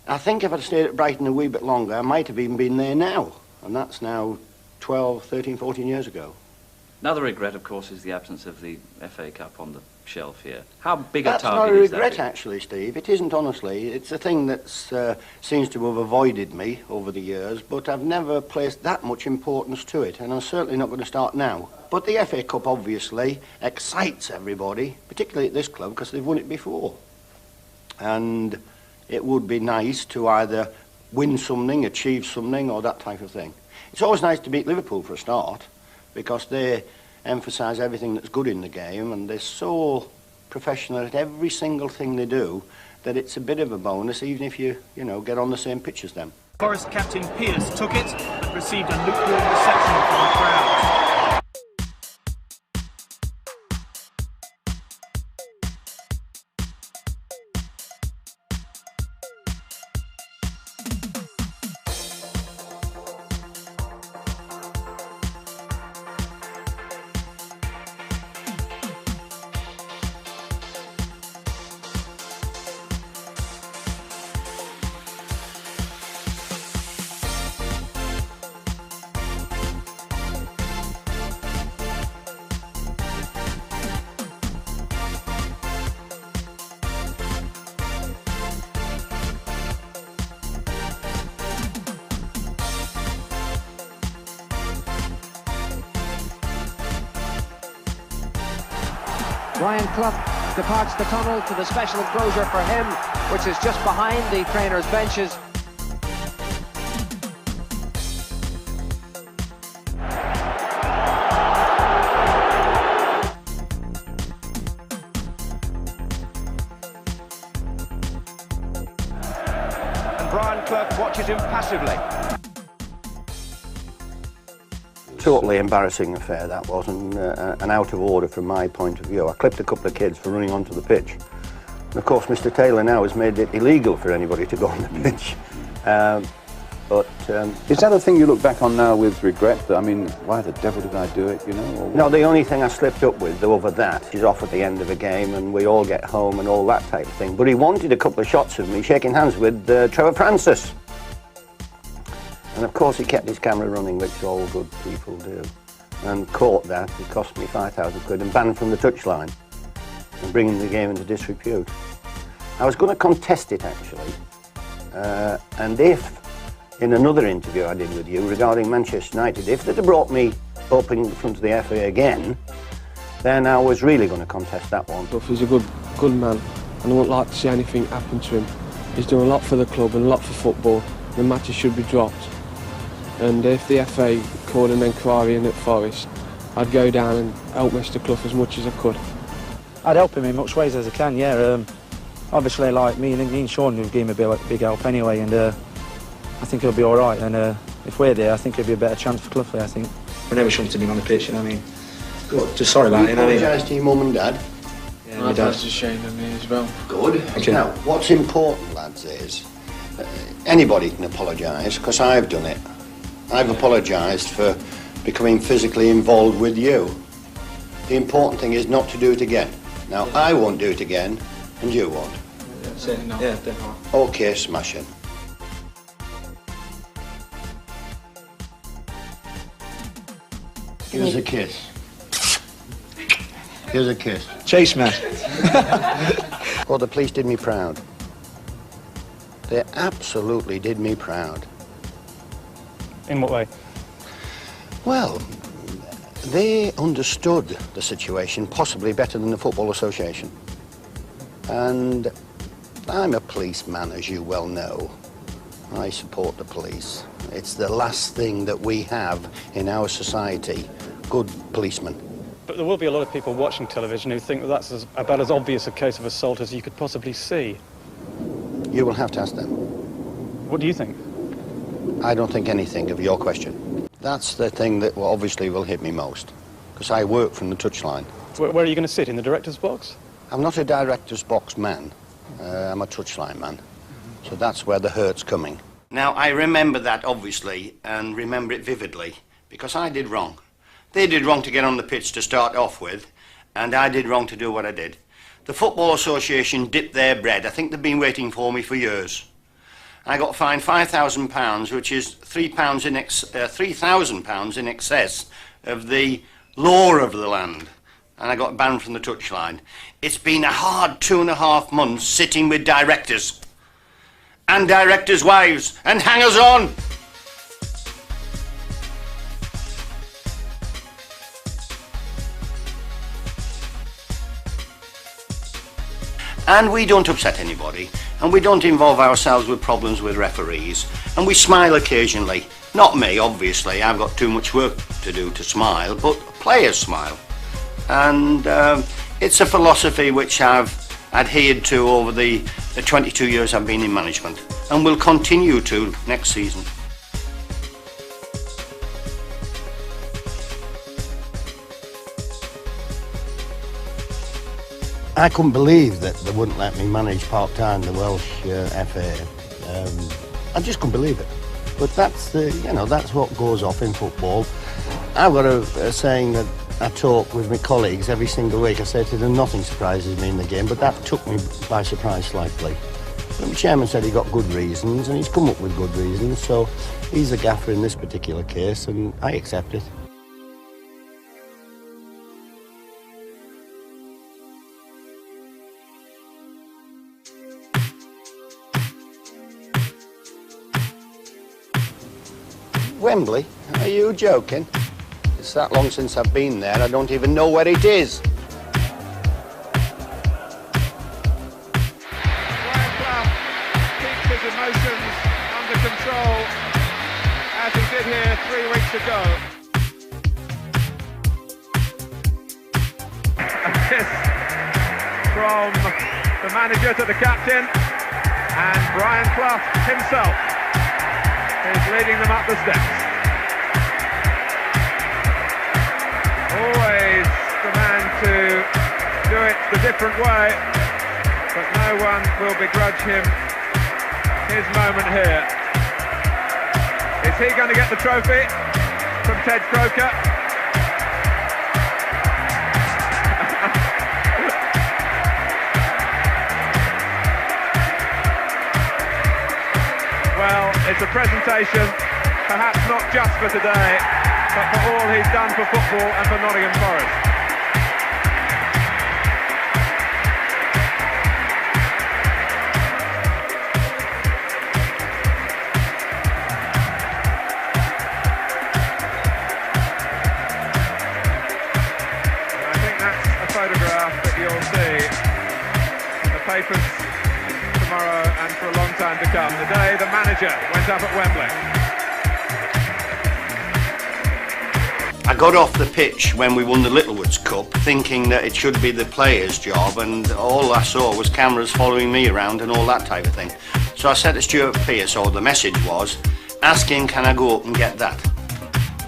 I think if I'd stayed at Brighton a wee bit longer, I might have even been there now. And that's now 12, 13, 14 years ago. Another regret, of course, is the absence of the FA Cup on the shelf here. How big a That's target not a is that? regret, actually, Steve. It isn't, honestly. It's a thing that seems to have avoided me over the years, but I've never placed that much importance to it, and I'm certainly not going to start now. But the FA Cup, obviously, excites everybody, particularly at this club, because they've won it before. And it would be nice to either win something, achieve something, or that type of thing. It's always nice to beat Liverpool for a start, because they emphasise everything that's good in the game, and they're so professional at every single thing they do that it's a bit of a bonus, even if you know, get on the same pitch as them. Forest captain Pearce took it, but received a lukewarm reception from the crowd. Brian Clough departs the tunnel to the special enclosure for him, which is just behind the trainers' benches. And Brian Clough watches him passively. Totally embarrassing affair that was, and out of order from my point of view. I clipped a couple of kids for running onto the pitch. And of course Mr Taylor now has made it illegal for anybody to go on the pitch. Is that a thing you look back on now with regret? That, I mean, why the devil did I do it, you know? Or no, the only thing I slipped up with over that is off at the end of a game and we all get home and all that type of thing. But he wanted a couple of shots of me shaking hands with Trevor Francis. And of course he kept his camera running, which all good people do, and caught that. It cost me £5,000 and banned from the touchline and bringing the game into disrepute. I was going to contest it actually, and if in another interview I did with you regarding Manchester United, if they'd have brought me up in front of the FA again, then I was really going to contest that one. He's a good man, and I wouldn't like to see anything happen to him. He's done a lot for the club and a lot for football. The matches should be dropped. And if the FA called an inquiry in at Forest, I'd go down and help Mr Clough as much as I could. I'd help him in much ways as I can, yeah. Obviously, like me and Sean would give him a big help anyway, and I think he'll be all right. And if we're there, I think it'll be a better chance for Clough, I think. We never shunted him on the pitch, you know what I mean? Good. Just sorry about it, you know what I mean? Apologise to your mum and dad. Yeah, my dad's ashamed of me as well. Good. Okay. Now, what's important, lads, is anybody can apologise, because I've done it. I've apologised for becoming physically involved with you. The important thing is not to do it again. Now, I won't do it again, and you won't. Yeah, definitely. Okay, smashing. Here's a kiss. Here's a kiss. Chase, man. Well, the police did me proud. They absolutely did me proud. In what way? Well, they understood the situation possibly better than the Football Association. And I'm a policeman, as you well know. I support the police. It's the last thing that we have in our society, good policemen. But there will be a lot of people watching television who think that that's about as obvious a case of assault as you could possibly see. You will have to ask them. What do you think? I don't think anything of your question. That's the thing that obviously will hit me most, because I work from the touchline. Where are you going to sit, in the director's box? I'm not a director's box man. I'm a touchline man. So that's where the hurt's coming. Now, I remember that, obviously, and remember it vividly, because I did wrong. They did wrong to get on the pitch to start off with, and I did wrong to do what I did. The Football Association dipped their bread. I think they've been waiting for me for years. I got fined £5,000, which is £3,000 in excess of the law of the land, and I got banned from the touchline. It's been a hard 2.5 months sitting with directors and directors' wives and hangers-on. And we don't upset anybody, and we don't involve ourselves with problems with referees, and we smile occasionally. Not me, obviously, I've got too much work to do to smile, but players smile. And it's a philosophy which I've adhered to over the 22 years I've been in management, and will continue to next season. I couldn't believe that they wouldn't let me manage part-time the Welsh FA. I just couldn't believe it. But that's that's what goes off in football. I've got a saying that I talk with my colleagues every single week. I say to them, nothing surprises me in the game, but that took me by surprise slightly. But the chairman said he got good reasons, and he's come up with good reasons, so he's a gaffer in this particular case, and I accept it. Wembley? Are you joking? It's that long since I've been there, I don't even know where it is. Brian Clough keeps his emotions under control, as he did here 3 weeks ago. Assist from the manager to the captain, and Brian Clough himself is leading them up the steps. Always the man to do it the different way, but no one will begrudge him his moment here. Is he going to get the trophy from Ted Croker? Well, it's a presentation, perhaps not just for today, but for all he's done for football and for Nottingham Forest. And I think that's a photograph that you'll see in the papers tomorrow and for a long time to come. The day the manager went up at Wembley. I got off the pitch when we won the Littlewoods Cup thinking that it should be the players' job, and all I saw was cameras following me around and all that type of thing. So I said to Stuart Pearce, or the message was, ask him, can I go up and get that?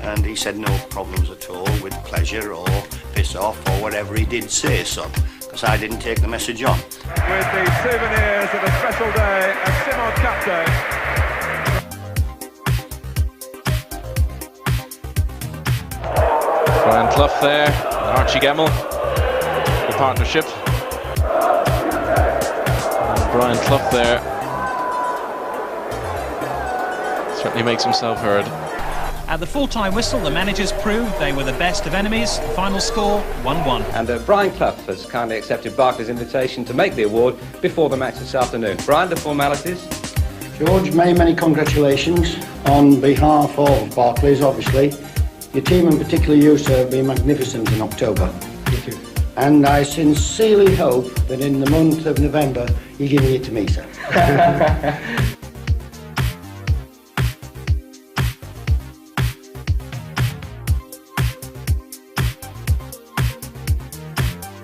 And he said no problems at all, with pleasure or piss off or whatever he did say, son, because I didn't take the message on. With the souvenirs of a special day, a Simod Cup Day. Brian Clough there, and Archie Gemmell, the partnership. And Brian Clough there certainly makes himself heard. At the full-time whistle, the managers proved they were the best of enemies. Final score, 1-1. And Brian Clough has kindly accepted Barclays' invitation to make the award before the match this afternoon. Brian, the formalities? George, many congratulations on behalf of Barclays, obviously. Your team, and particularly you, sir, have been magnificent in October. Thank you. And I sincerely hope that in the month of November, you're giving it to me, sir.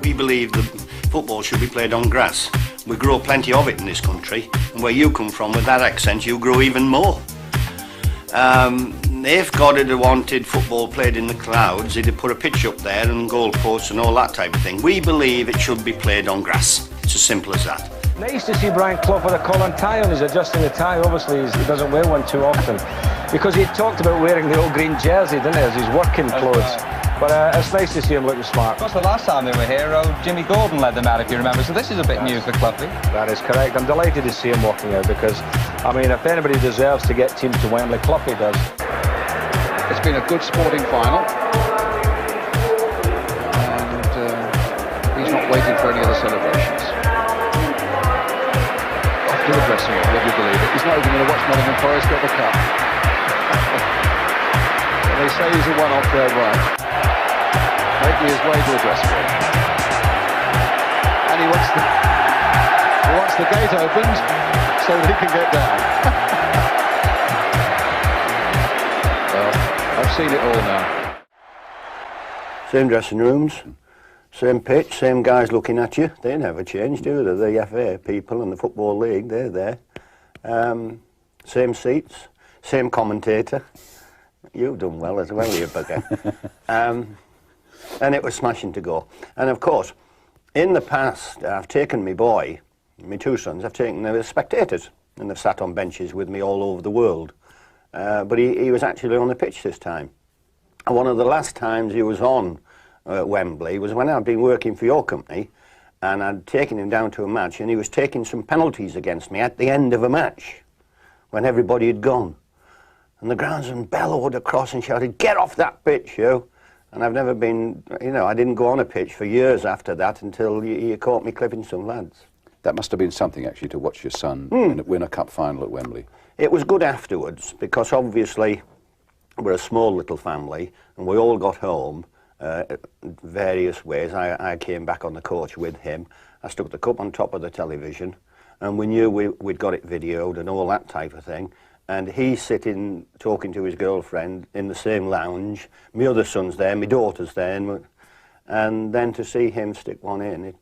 We believe that football should be played on grass. We grow plenty of it in this country, and where you come from with that accent, you grow even more. If God had wanted football played in the clouds, he'd have put a pitch up there and goalposts and all that type of thing. We believe it should be played on grass. It's as simple as that. Nice to see Brian Clough with a collar tie on. He's adjusting the tie. Obviously, he doesn't wear one too often. Because he talked about wearing the old green jersey, didn't he, as his working clothes. But it's nice to see him looking smart. Of course, the last time they were here, Jimmy Gordon led them out, if you remember, so this is a bit new for Cloughy. That is correct. I'm delighted to see him walking out because, I mean, if anybody deserves to get teams to Wembley, Cloughy does. It's been a good sporting final. waiting for any other celebrations. Off to the dressing room, would you believe it? He's not even going to watch Nottingham Forest get the cup. But they say he's a one-off, they're right. Making his way to the dressing room. And he wants the gate opened so that he can get down. Well, I've seen it all now. Same dressing rooms, same pitch, same guys looking at you. They never change, do they? The FA people and the Football League, they're there. Same seats, same commentator. You've done well as well, you bugger. And it was smashing to go. And of course, in the past, I've taken my boy, my two sons, I've taken them as spectators, and they've sat on benches with me all over the world. But he was actually on the pitch this time. And one of the last times he was on Wembley was when I'd been working for your company, and I'd taken him down to a match, and he was taking some penalties against me at the end of a match, when everybody had gone. And the groundsman bellowed across and shouted, "Get off that pitch, you!" And I've never been, you know, I didn't go on a pitch for years after that until you caught me clipping some lads. That must have been something, actually, to watch your son win a cup final at Wembley. It was good afterwards, because obviously we're a small little family, and we all got home various ways. I came back on the coach with him. I stuck the cup on top of the television, and we knew we'd got it videoed and all that type of thing. And he's sitting talking to his girlfriend in the same lounge. My other son's there, my daughter's there, and then to see him stick one in,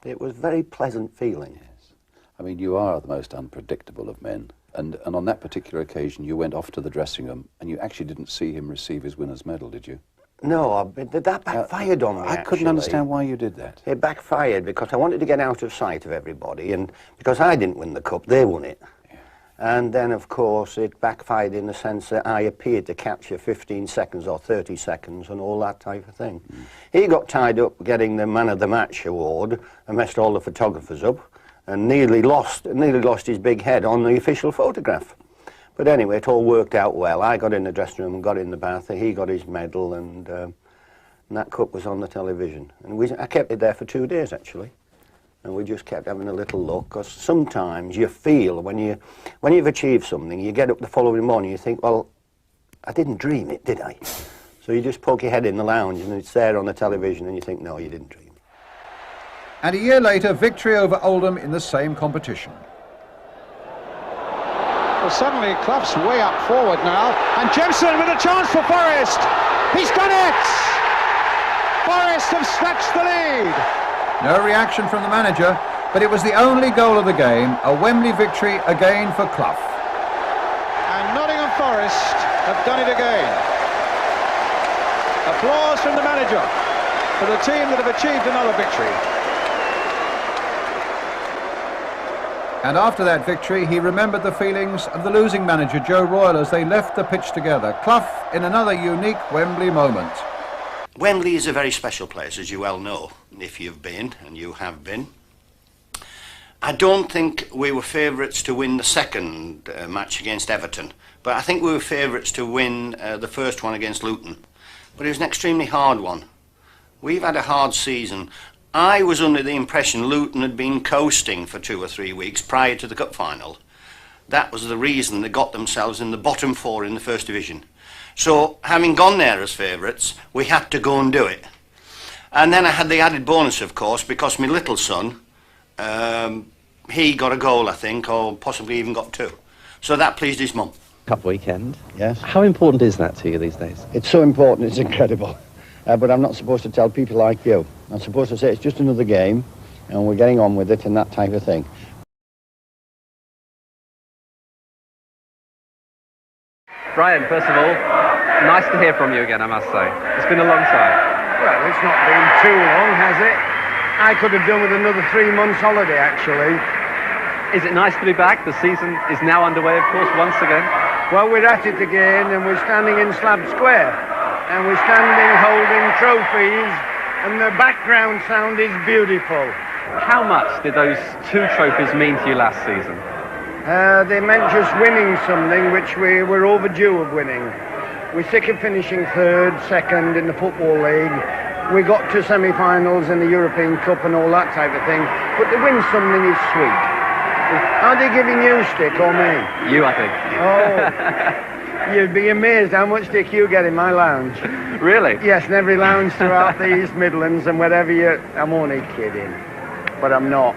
it was a very pleasant feeling. Yes. I mean, you are the most unpredictable of men. And on that particular occasion, you went off to the dressing room, and you actually didn't see him receive his winner's medal, did you? No, that backfired on me, I couldn't understand why you did that. It backfired because I wanted to get out of sight of everybody, and because I didn't win the cup, they won it. Yeah. And then, of course, it backfired in the sense that I appeared to capture 15 seconds or 30 seconds and all that type of thing. He got tied up getting the Man of the Match award and messed all the photographers up, and nearly lost his big head on the official photograph. But anyway, it all worked out well. I got in the dressing room and got in the bath, he got his medal, and that cup was on the television. And I kept it there for 2 days, actually. And we just kept having a little look, because sometimes you feel, when you've achieved something, you get up the following morning, you think, well, I didn't dream it, did I? So you just poke your head in the lounge, and it's there on the television, and you think, no, you didn't dream it. And a year later, victory over Oldham in the same competition. Well, suddenly Clough's way up forward now, and Jemson with a chance for Forest. He's done it! Forest have snatched the lead. No reaction from the manager, but it was the only goal of the game, a Wembley victory again for Clough. And Nottingham Forest have done it again. Applause from the manager for the team that have achieved another victory. And after that victory, he remembered the feelings of the losing manager, Joe Royle, as they left the pitch together. Clough in another unique Wembley moment. Wembley is a very special place, as you well know, if you've been, and you have been. I don't think we were favourites to win the second match against Everton, but I think we were favourites to win the first one against Luton. But it was an extremely hard one. We've had a hard season. I was under the impression Luton had been coasting for 2 or 3 weeks prior to the cup final. That was the reason they got themselves in the bottom 4 in the First Division. So, having gone there as favourites, we had to go and do it. And then I had the added bonus, of course, because my little son, he got a goal, I think, or possibly even got 2. So that pleased his mum. Cup weekend. Yes. How important is that to you these days? It's so important, it's incredible. But I'm not supposed to tell people like you. I'm supposed to say it's just another game, and we're getting on with it and that type of thing. Brian, first of all, nice to hear from you again, I must say. It's been a long time. Well, it's not been too long, has it? I could have done with another 3 months holiday, actually. Is it nice to be back? The season is now underway, of course, once again. Well, we're at it again, and we're standing in Slab Square. And we're standing holding trophies, and the background sound is beautiful. How much did those 2 trophies mean to you last season? They meant just winning something which we were overdue of winning. We're sick of finishing 3rd, 2nd in the Football League, we got to semi-finals in the European Cup and all that type of thing, but to win something is sweet. Are they giving you stick or me? You, I think. Oh, you'd be amazed how much stick you get in my lounge. Really? Yes, in every lounge throughout the East Midlands and wherever you... I'm only kidding, but I'm not.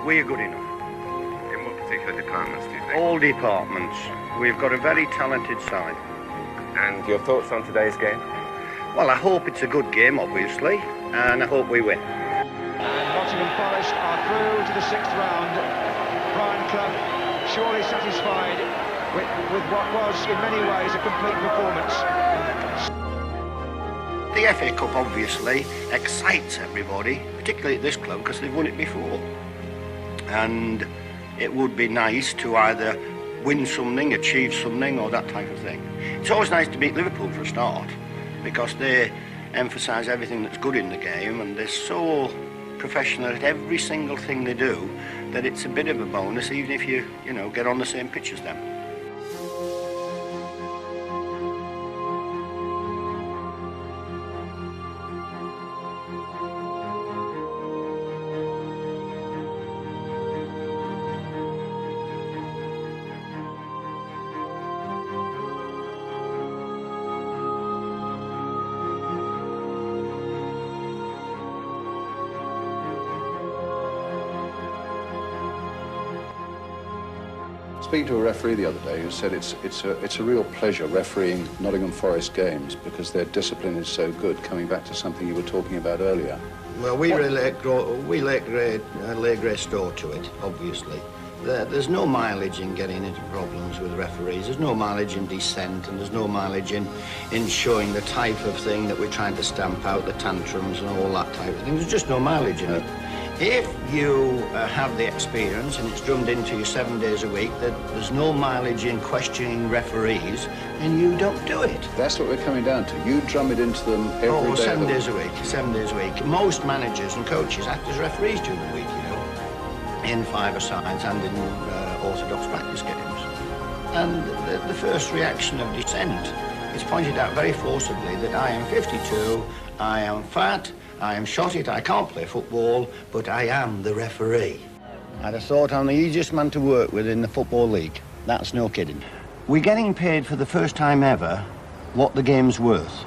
We're good enough. In what particular departments do you think? All departments. We've got a very talented side. And your thoughts on today's game? Well, I hope it's a good game, obviously, and I hope we win. And Nottingham Forest are through to the 6th round. Brian Clough surely satisfied with what was, in many ways, a complete performance. The FA Cup, obviously, excites everybody, particularly at this club, because they've won it before. And it would be nice to either win something, achieve something, or that type of thing. It's always nice to beat Liverpool for a start, because they emphasise everything that's good in the game, and they're so professional at every single thing they do that it's a bit of a bonus, even if you get on the same pitch as them. Speaking to a referee the other day who said it's a real pleasure refereeing Nottingham Forest games because their discipline is so good, coming back to something you were talking about earlier. Well, we lay great store to it, obviously. There's no mileage in getting into problems with referees. There's no mileage in dissent, and there's no mileage in showing the type of thing that we're trying to stamp out, the tantrums and all that type of thing. There's just no mileage in it. If you have the experience and it's drummed into you 7 days a week that there's no mileage in questioning referees, then you don't do it. That's what we're coming down to. You drum it into them every day. 7 days a week, 7 days a week. Most managers and coaches act as referees during the week, in five-a-sides and in orthodox practice games. And the first reaction of dissent is pointed out very forcibly that I am 52, I am fat, I am shot-it, I can't play football, but I am the referee. I'd have thought I'm the easiest man to work with in the Football League. That's no kidding. We're getting paid for the first time ever what the game's worth.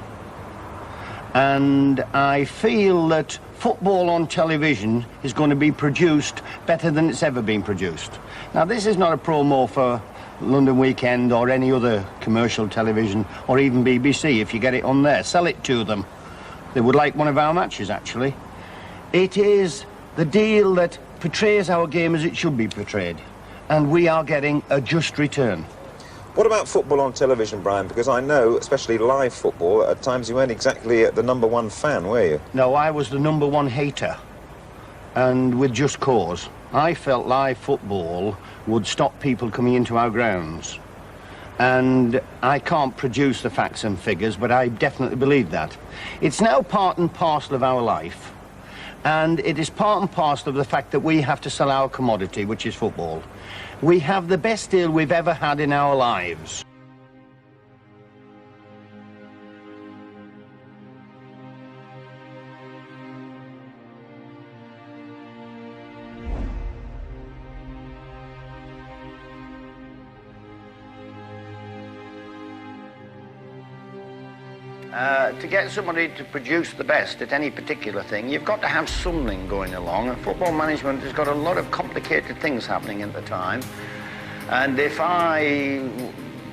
And I feel that football on television is going to be produced better than it's ever been produced. Now, this is not a promo for London Weekend or any other commercial television or even BBC. If you get it on there, sell it to them. They would like one of our matches, actually. It is the deal that portrays our game as it should be portrayed, and we are getting a just return. What about football on television, Brian? Because I know, especially live football, at times you weren't exactly the #1 fan, were you? No, I was the #1 hater, and with just cause. I felt live football would stop people coming into our grounds. And I can't produce the facts and figures, but I definitely believe that. It's now part and parcel of our life, and it is part and parcel of the fact that we have to sell our commodity, which is football. We have the best deal we've ever had in our lives. To get somebody to produce the best at any particular thing, you've got to have something going along, and football management has got a lot of complicated things happening at the time. And if I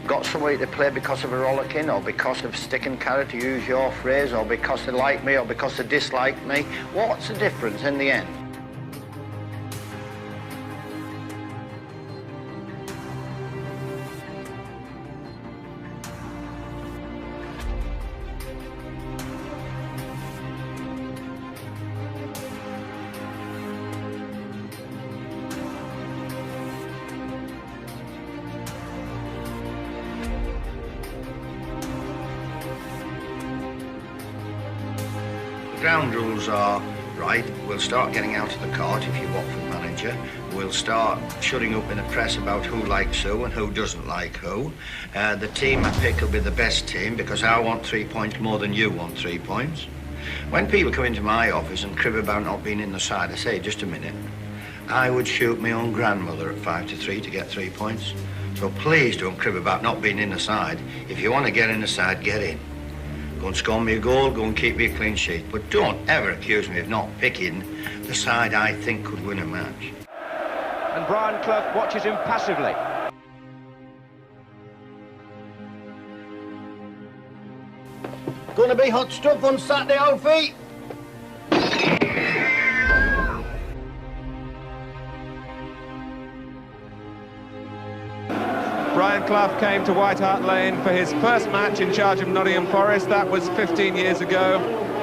got somebody to play because of a rollicking, or because of stick and carrot, to use your phrase, or because they like me, or because they dislike me, what's the difference in the end? ground rules are right. We'll start getting out of the cart if you're Watford manager. We'll start shutting up in the press about who likes who and who doesn't like who. The team I pick will be the best team because I want 3 points more than you want 3 points. When people come into my office and crib about not being in the side, I say, just a minute, I would shoot my own grandmother at 5-3 to get 3 points. So please don't crib about not being in the side. If you want to get in the side, get in. Go and score me a goal, go and keep me a clean sheet. But don't ever accuse me of not picking the side I think could win a match. And Brian Clough watches him passively. Gonna be hot stuff on Saturday, Alfie. Brian Clough came to White Hart Lane for his first match in charge of Nottingham Forest. That was 15 years ago.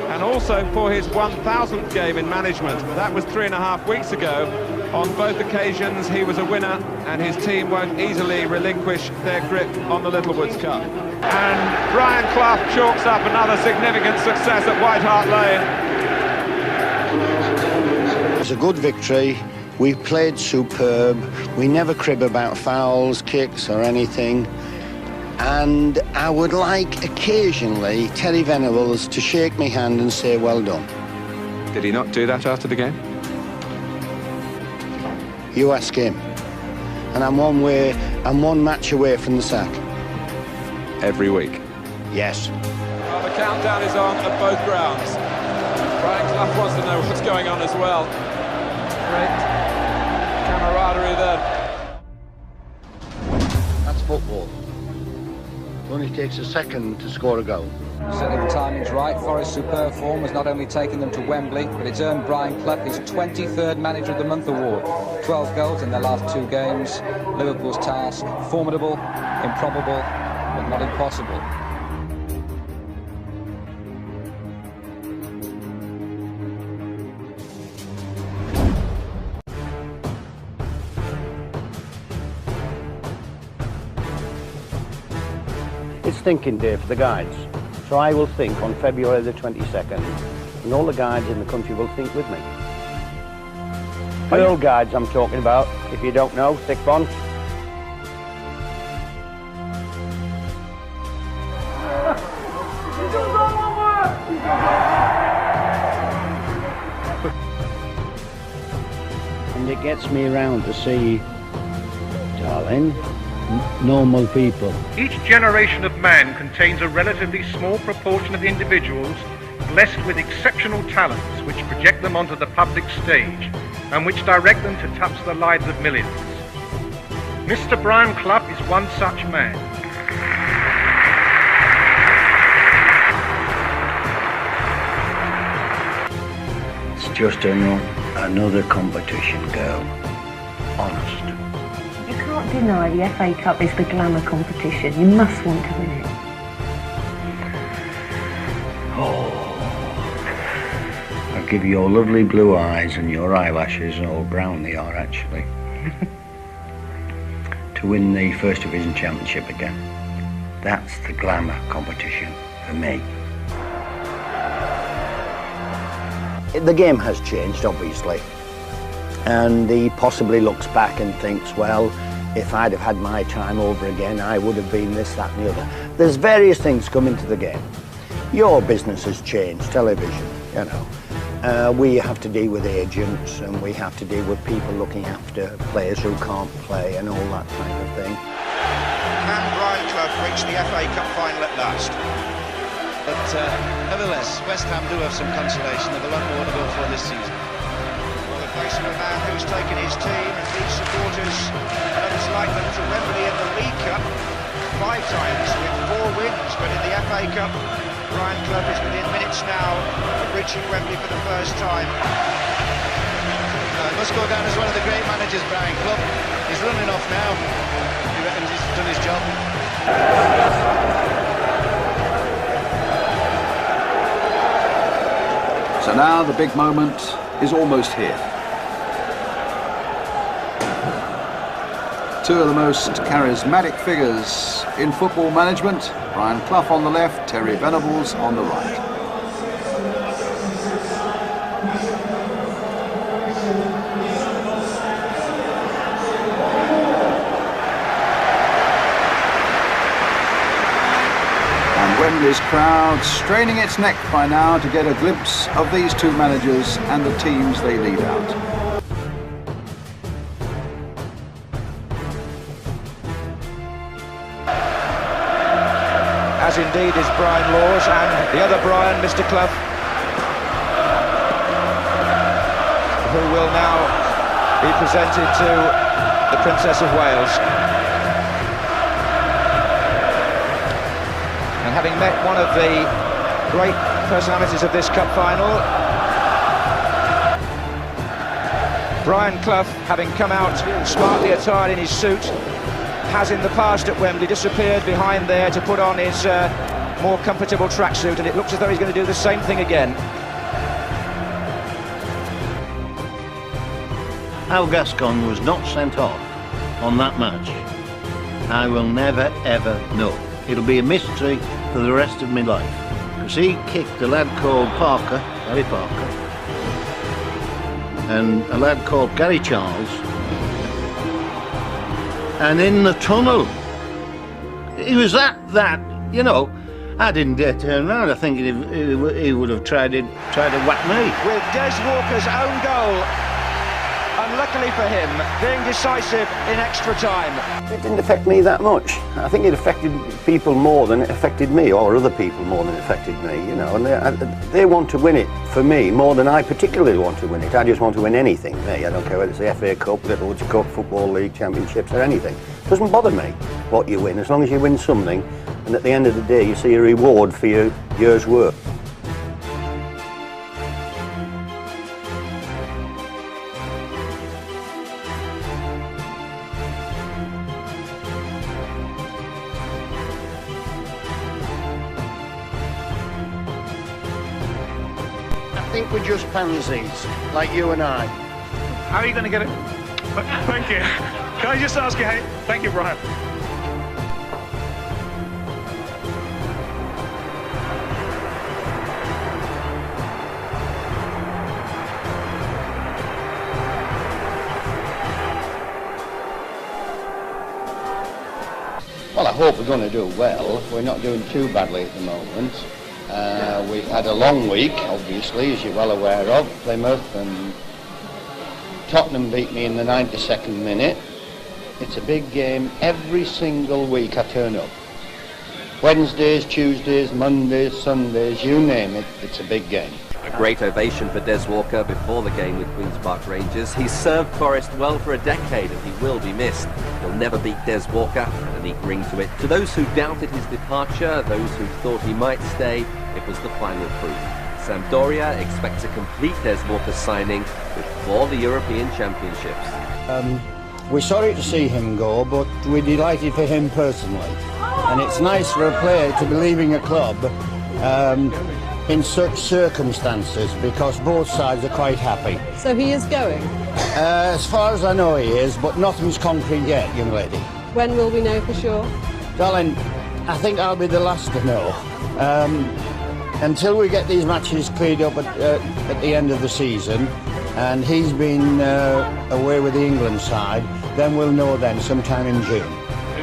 And also for his 1,000th game in management. That was 3.5 weeks ago. On both occasions, he was a winner, and his team won't easily relinquish their grip on the Littlewoods Cup. And Brian Clough chalks up another significant success at White Hart Lane. It was a good victory. We played superb. We never crib about fouls, kicks or anything. And I would like occasionally Terry Venables to shake my hand and say well done. Did he not do that after the game? You ask him. And I'm one match away from the sack. Every week? Yes. Well, the countdown is on at both grounds. Brian Clough wants to know what's going on as well. Great camaraderie there. That's football. It only takes a second to score a goal. Certainly the timing's right. Forest's superb form has not only taken them to Wembley, but it's earned Brian Clough his 23rd Manager of the Month award. 12 goals in their last 2 games. Liverpool's task, formidable, improbable, but not impossible. It's thinking day for the guides. So I will think on February the 22nd, and all the guides in the country will think with me. Girl guides I'm talking about, if you don't know, thick bond. And it gets me around to see, darling, normal people. Each generation of man contains a relatively small proportion of individuals blessed with exceptional talents which project them onto the public stage and which direct them to touch the lives of millions. Mr. Brian Clough is one such man. It's just another competition, girl. Honest. You can't deny the FA Cup is the glamour competition. You must want to win it. Oh, I'll give you your lovely blue eyes and your eyelashes, or brown they are actually, to win the First Division Championship again. That's the glamour competition for me. The game has changed, obviously, and he possibly looks back and thinks, well, if I'd have had my time over again, I would have been this, that and the other. There's various things come into the game. Your business has changed, television, you know. We have to deal with agents, and we have to deal with people looking after players who can't play and all that kind of thing. Can Brian Clough reach the FA Cup final at last? But nevertheless, West Ham do have some consolation. They've a lot more to go for this season. Well, the face of a man who's taken his team and his supporters and others like them to Wembley in the League Cup 5 times with 4 wins, but in the FA Cup, Brian Clough is within minutes now of reaching Wembley for the first time. He must go down as one of the great managers, Brian Clough. He's running off now. He reckons he's done his job. So now the big moment is almost here. 2 of the most charismatic figures in football management, Brian Clough on the left, Terry Venables on the right. Wembley's crowd straining its neck by now to get a glimpse of these two managers and the teams they lead out. As indeed is Brian Laws and the other Brian, Mr. Clough, who will now be presented to the Princess of Wales. And having met one of the great personalities of this cup final, Brian Clough, having come out smartly attired in his suit, has in the past at Wembley disappeared behind there to put on his more comfortable tracksuit, and it looks as though he's going to do the same thing again. How Gascoigne was not sent off on that match, I will never ever know. It'll be a mystery for the rest of my life, because he kicked a lad called Parker, Gary Parker, and a lad called Gary Charles, and in the tunnel. He was that, you know, I didn't dare turn around. I think he would have tried to whack me. With Des Walker's own goal, unluckily for him, being decisive in extra time. It didn't affect me that much. I think it affected people more than it affected me, or other people more than it affected me, you know, and they want to win it for me more than I particularly want to win it. I just want to win anything, me. I don't care whether it's the FA Cup, Littlewoods Cup, Football League, Championships or anything. It doesn't bother me what you win, as long as you win something, and at the end of the day you see a reward for your year's work. I think we're just pansies, like you and I. How are you going to get it? Thank you. Can I just ask you how? Thank you, Brian. Well, I hope we're going to do well. We're not doing too badly at the moment. We've had a long week, obviously, as you're well aware of. Plymouth and Tottenham beat me in the 92nd minute. It's a big game. Every single week I turn up. Wednesdays, Tuesdays, Mondays, Sundays, you name it, it's a big game. A great ovation for Des Walker before the game with Queen's Park Rangers. He's served Forest well for a decade and he will be missed. He'll never beat Des Walker, and a neat ring to it. To those who doubted his departure, those who thought he might stay, it was the final proof. Sampdoria expects a complete Des Walker signing before the European Championships. We're sorry to see him go, but we're delighted for him personally. And it's nice for a player to be leaving a club in such circumstances, because both sides are quite happy. So he is going? As far as I know he is, but nothing's concrete yet, young lady. When will we know for sure? Darling, I think I'll be the last to know. Until we get these matches cleared up at the end of the season, and he's been away with the England side, then we'll know then, sometime in June.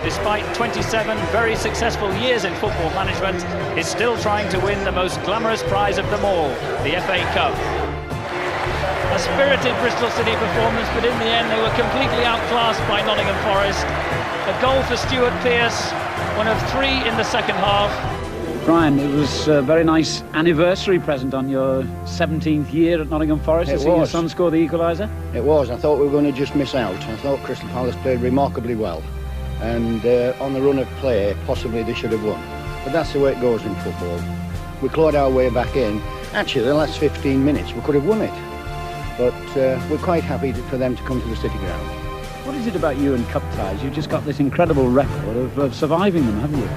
Despite 27 very successful years in football management, is still trying to win the most glamorous prize of them all, the FA Cup. A spirited Bristol City performance, but in the end they were completely outclassed by Nottingham Forest. A goal for Stuart Pearce, one of 3 in the second half. Brian, it was a very nice anniversary present on your 17th year at Nottingham Forest to see your son score the equaliser. It was. I thought we were going to just miss out. I thought Crystal Palace played remarkably well. And on the run of play, possibly they should have won. But that's the way it goes in football. We clawed our way back in. Actually, the last 15 minutes, we could have won it. But we're quite happy for them to come to the City Ground. What is it about you and cup ties? You've just got this incredible record of surviving them, haven't you?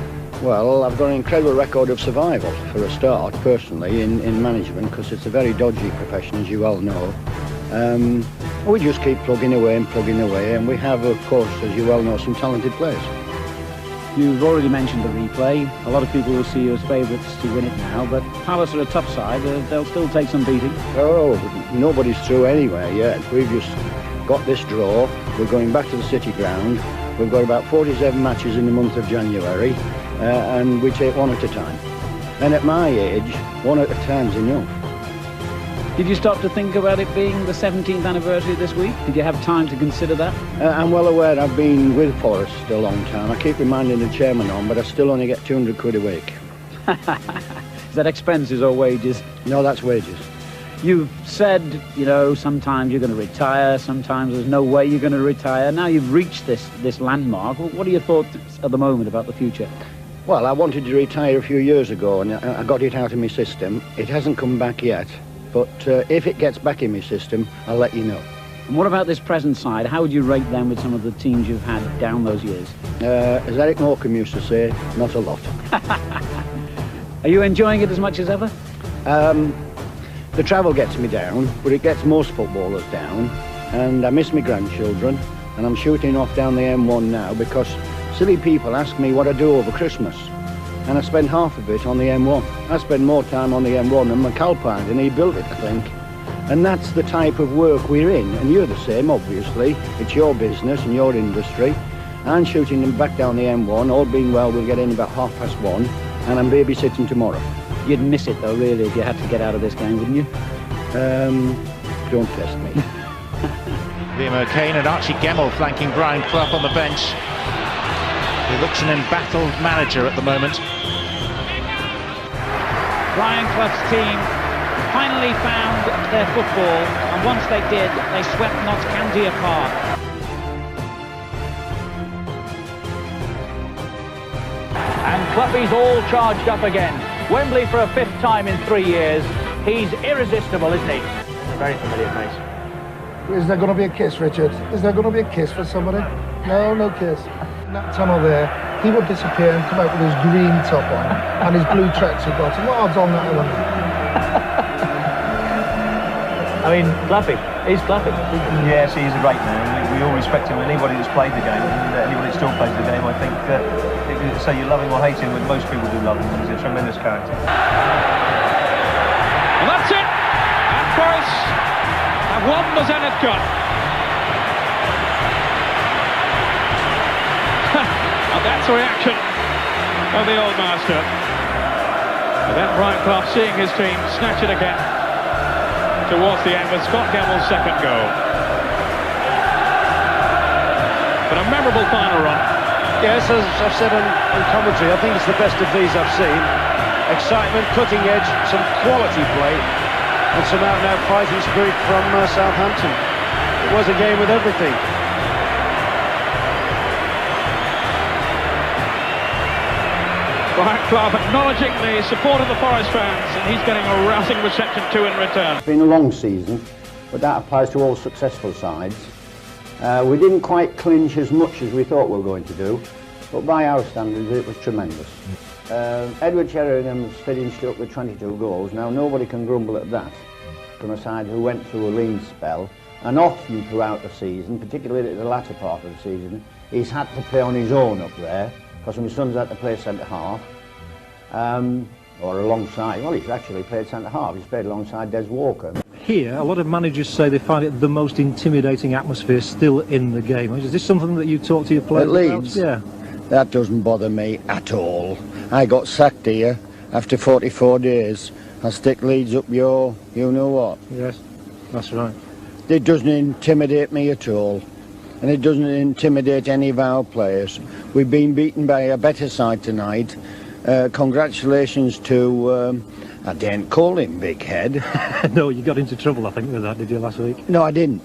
Well, I've got an incredible record of survival, for a start, personally, in management, because it's a very dodgy profession, as you well know. We just keep plugging away, and we have, of course, as you well know, some talented players. You've already mentioned the replay. A lot of people will see you as favourites to win it now, but Palace are a tough side. They'll still take some beating. Oh, nobody's through anywhere yet. We've just got this draw. We're going back to the City Ground. We've got about 47 matches in the month of January, and we take one at a time. And at my age, one at a time's enough. Did you stop to think about it being the 17th anniversary this week? Did you have time to consider that? I'm well aware I've been with Forest a long time. I keep reminding the chairman on, but I still only get 200 quid a week. Is that expenses or wages? No, that's wages. You've said, you know, sometimes you're going to retire, sometimes there's no way you're going to retire. Now you've reached this landmark. What are your thoughts at the moment about the future? Well, I wanted to retire a few years ago, and I got it out of my system. It hasn't come back yet, but if it gets back in my system, I'll let you know. And what about this present side? How would you rate them with some of the teams you've had down those years? As Eric Morecambe used to say, not a lot. Are you enjoying it as much as ever? The travel gets me down, but it gets most footballers down, and I miss my grandchildren, and I'm shooting off down the M1 now because silly people ask me what I do over Christmas, and I spend half of it on the M1. I spend more time on the M1 than McAlpine, and he built it, I think. And that's the type of work we're in, and you're the same, obviously. It's your business and your industry. I'm shooting them back down the M1. All being well, we'll get in about 1:30, and I'm babysitting tomorrow. You'd miss it, though, really, if you had to get out of this game, wouldn't you? Don't test me. Liam O'Kane and Archie Gemmell flanking Brian Clough on the bench. He looks an embattled manager at the moment. Brian Clough's team finally found their football, and once they did, they swept Notts County apart. And Cloughie's all charged up again. Wembley for a 5th time in 3 years. He's irresistible, isn't he? Very familiar face. Is there going to be a kiss, Richard? Is there going to be a kiss for somebody? No, no kiss. In that tunnel there, he would disappear and come out with his green top on and his blue tracksuit bottom. What odds on that one? I mean, Cloughie. He's Cloughie. Yes, he's a great man. We all respect him. Anybody that's played the game, and anybody that still plays the game, I think so you love him or hate him, but most people do love him. He's a tremendous character. And that's it! And Forest have won the Zenith Cup. And that's the reaction of the old master. And then Brian Clough seeing his team snatch it again towards the end with Scott Gemmell's second goal. But a memorable final run. Yes, as I've said on commentary, I think it's the best of these I've seen. Excitement, cutting edge, some quality play, and some out-and-out fighting spirit from Southampton. It was a game with everything. Brian Clough acknowledging the support of the Forest fans, and he's getting a rousing reception too in return. It's been a long season, but that applies to all successful sides. We didn't quite clinch as much as we thought we were going to do, but by our standards it was tremendous. Edward Sheringham's finished up with 22 goals. Now nobody can grumble at that from a side who went through a lean spell, and often throughout the season, particularly at the latter part of the season, he's had to play on his own up there, because my son's had to play centre-half, or alongside. Well, he's actually played centre-half. He's played alongside Des Walker. Here, a lot of managers say they find it the most intimidating atmosphere still in the game. Is this something that you talk to your players at Leeds? About? Yeah. That doesn't bother me at all. I got sacked here after 44 days. I stick Leeds up your you-know-what. Yes, that's right. It doesn't intimidate me at all. And it doesn't intimidate any of our players. We've been beaten by a better side tonight. Congratulations to... I didn't call him Big Head. No, you got into trouble, I think, with that, did you, last week? No, I didn't.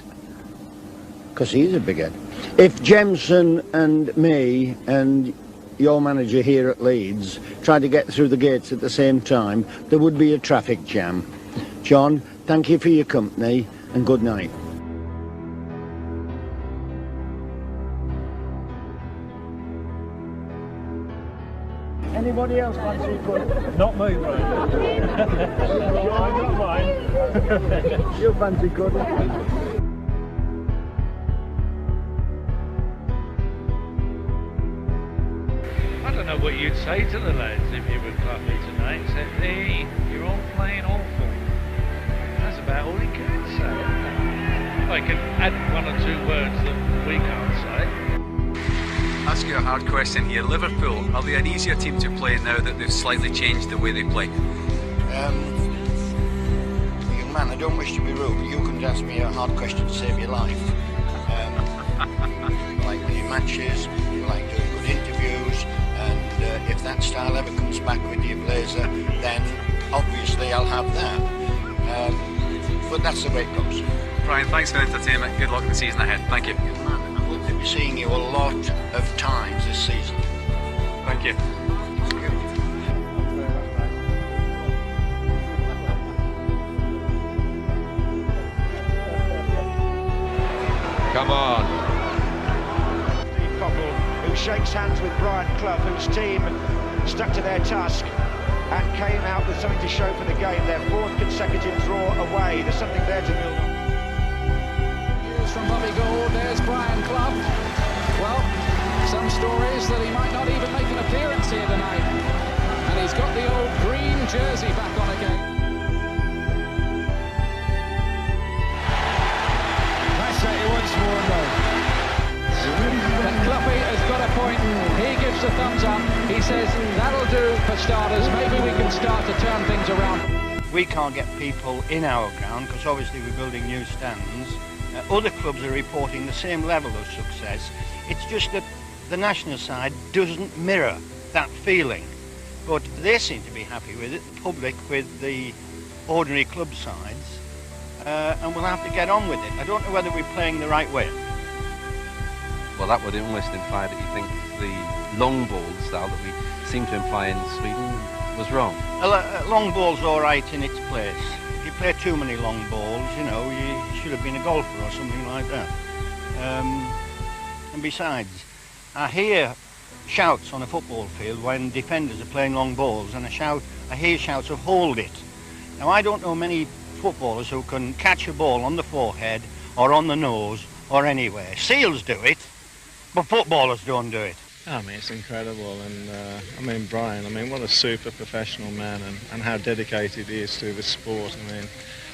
Because he's a big head. If Jemson and me and your manager here at Leeds tried to get through the gates at the same time, there would be a traffic jam. John, thank you for your company and good night. Anybody else fancy good? Not me, Brian. Not mine. You fancy good? I don't know what you'd say to the lads if you were Cloughie tonight, except, hey, you're all playing awful. That's about all he can say. I can add 1 or 2 words that we can't say. ask you a hard question here. Liverpool, are they an easier team to play now that they've slightly changed the way they play? Young man, I don't wish to be rude, but you couldn't ask me a hard question to save your life. You like winning matches, you like doing good interviews, and if that style ever comes back with your blazer, then obviously I'll have that. But that's the way it goes. Brian, thanks for the entertainment. Good luck in the season ahead. Thank you. Young man, I hope to be seeing you a lot of times this season. Thank you. Come on. Steve Cockle, who shakes hands with Brian Clough, whose team stuck to their task and came out with something to show for the game. Their fourth consecutive draw away. There's something there to build on. News from Bobby Gould. There's Brian Clough. Well, some stories that he might not even make an appearance here tonight. And he's got the old green jersey back on again. Once more, but Cloughie has got a point. He gives a thumbs up. He says that'll do for starters. Maybe we can start to turn things around. We can't get people in our ground because obviously we're building new stands. Other clubs are reporting the same level of success. It's just that the national side doesn't mirror that feeling. But they seem to be happy with it, the public with the ordinary club sides. And we'll have to get on with it. I don't know whether we're playing the right way. Well, that would almost imply that you think the long ball style that we seem to imply in Sweden was wrong. Long ball's all right in its place. If you play too many long balls, you know, you should have been a golfer or something like that. And besides, I hear shouts on a football field when defenders are playing long balls, and I hear shouts of hold it. Now, I don't know many footballers who can catch a ball on the forehead or on the nose or anywhere. Seals do it, but footballers don't do it. I mean, it's incredible, and I mean, Brian, I mean, what a super professional man, and how dedicated he is to the sport. I mean,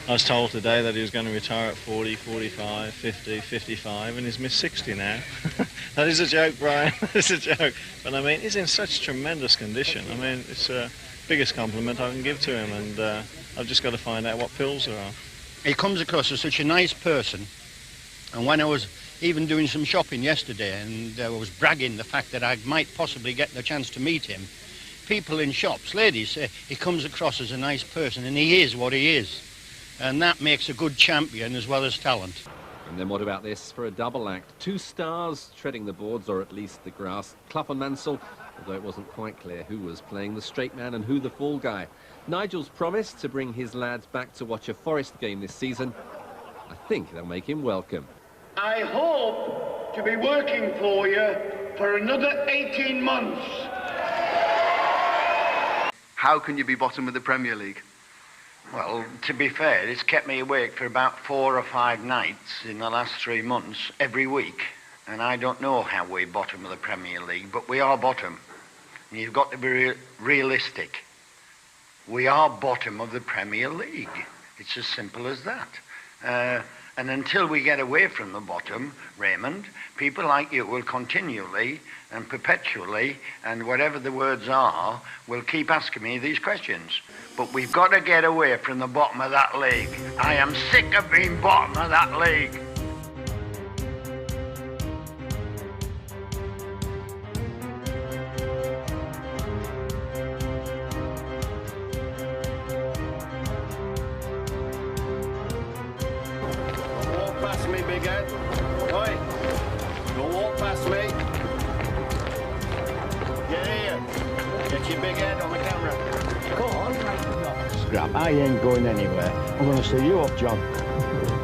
I was told today that he was going to retire at 40, 45, 50, 55, and he's missed 60 now. That is a joke, Brian, it's a joke. But I mean, he's in such tremendous condition. I mean, it's the biggest compliment I can give to him, and I've just got to find out what pills there are. He comes across as such a nice person, and when I was even doing some shopping yesterday and I was bragging the fact that I might possibly get the chance to meet him, people in shops, ladies, say he comes across as a nice person, and he is what he is. And that makes a good champion as well as talent. And then what about this for a double act? Two stars treading the boards, or at least the grass. Clough and Mansell, although it wasn't quite clear who was playing the straight man and who the fall guy. Nigel's promised to bring his lads back to watch a Forest game this season. I think they'll make him welcome. I hope to be working for you for another 18 months. How can you be bottom of the Premier League? Well, to be fair, it's kept me awake for about 4 or 5 nights in the last 3 months, every week. And I don't know how we're bottom of the Premier League, but we are bottom. And you've got to be realistic. We are bottom of the Premier League. It's as simple as that. And until we get away from the bottom, Raymond, people like you will continually and perpetually, and whatever the words are, will keep asking me these questions. But we've got to get away from the bottom of that league. I am sick of being bottom of that league. Big Ed. Oi, don't walk past me. Get here. Get your big head on the camera. Go on. Scrap, I ain't going anywhere. I'm going to see you off, John.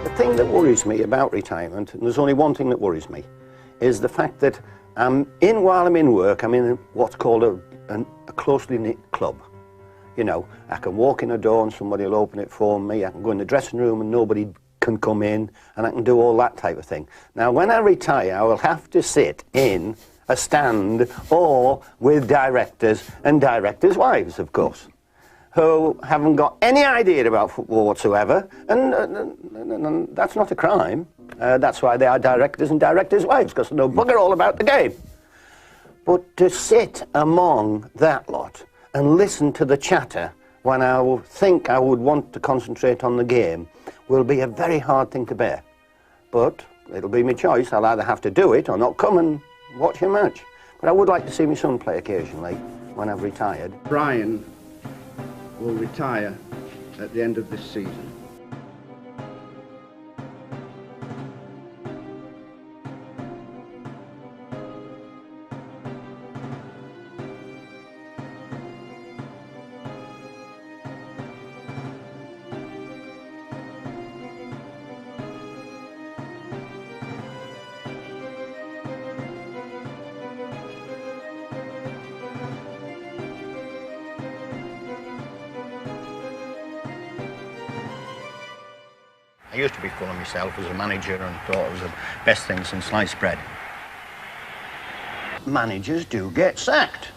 The thing that worries me about retirement, and there's only one thing that worries me, is the fact that while I'm in work, I'm in what's called a closely knit club. You know, I can walk in a door and somebody will open it for me. I can go in the dressing room and nobody can come in, and I can do all that type of thing. Now, when I retire, I will have to sit in a stand or with directors and directors' wives, of course, who haven't got any idea about football whatsoever, and that's not a crime. That's why they are directors and directors' wives, because they know bugger all about the game. But to sit among that lot and listen to the chatter when I will think I would want to concentrate on the game will be a very hard thing to bear. But it'll be my choice. I'll either have to do it or not come and watch a match. But I would like to see my son play occasionally when I've retired. Brian will retire at the end of this season. I used to be full of myself as a manager and thought it was the best thing since sliced bread. Managers do get sacked,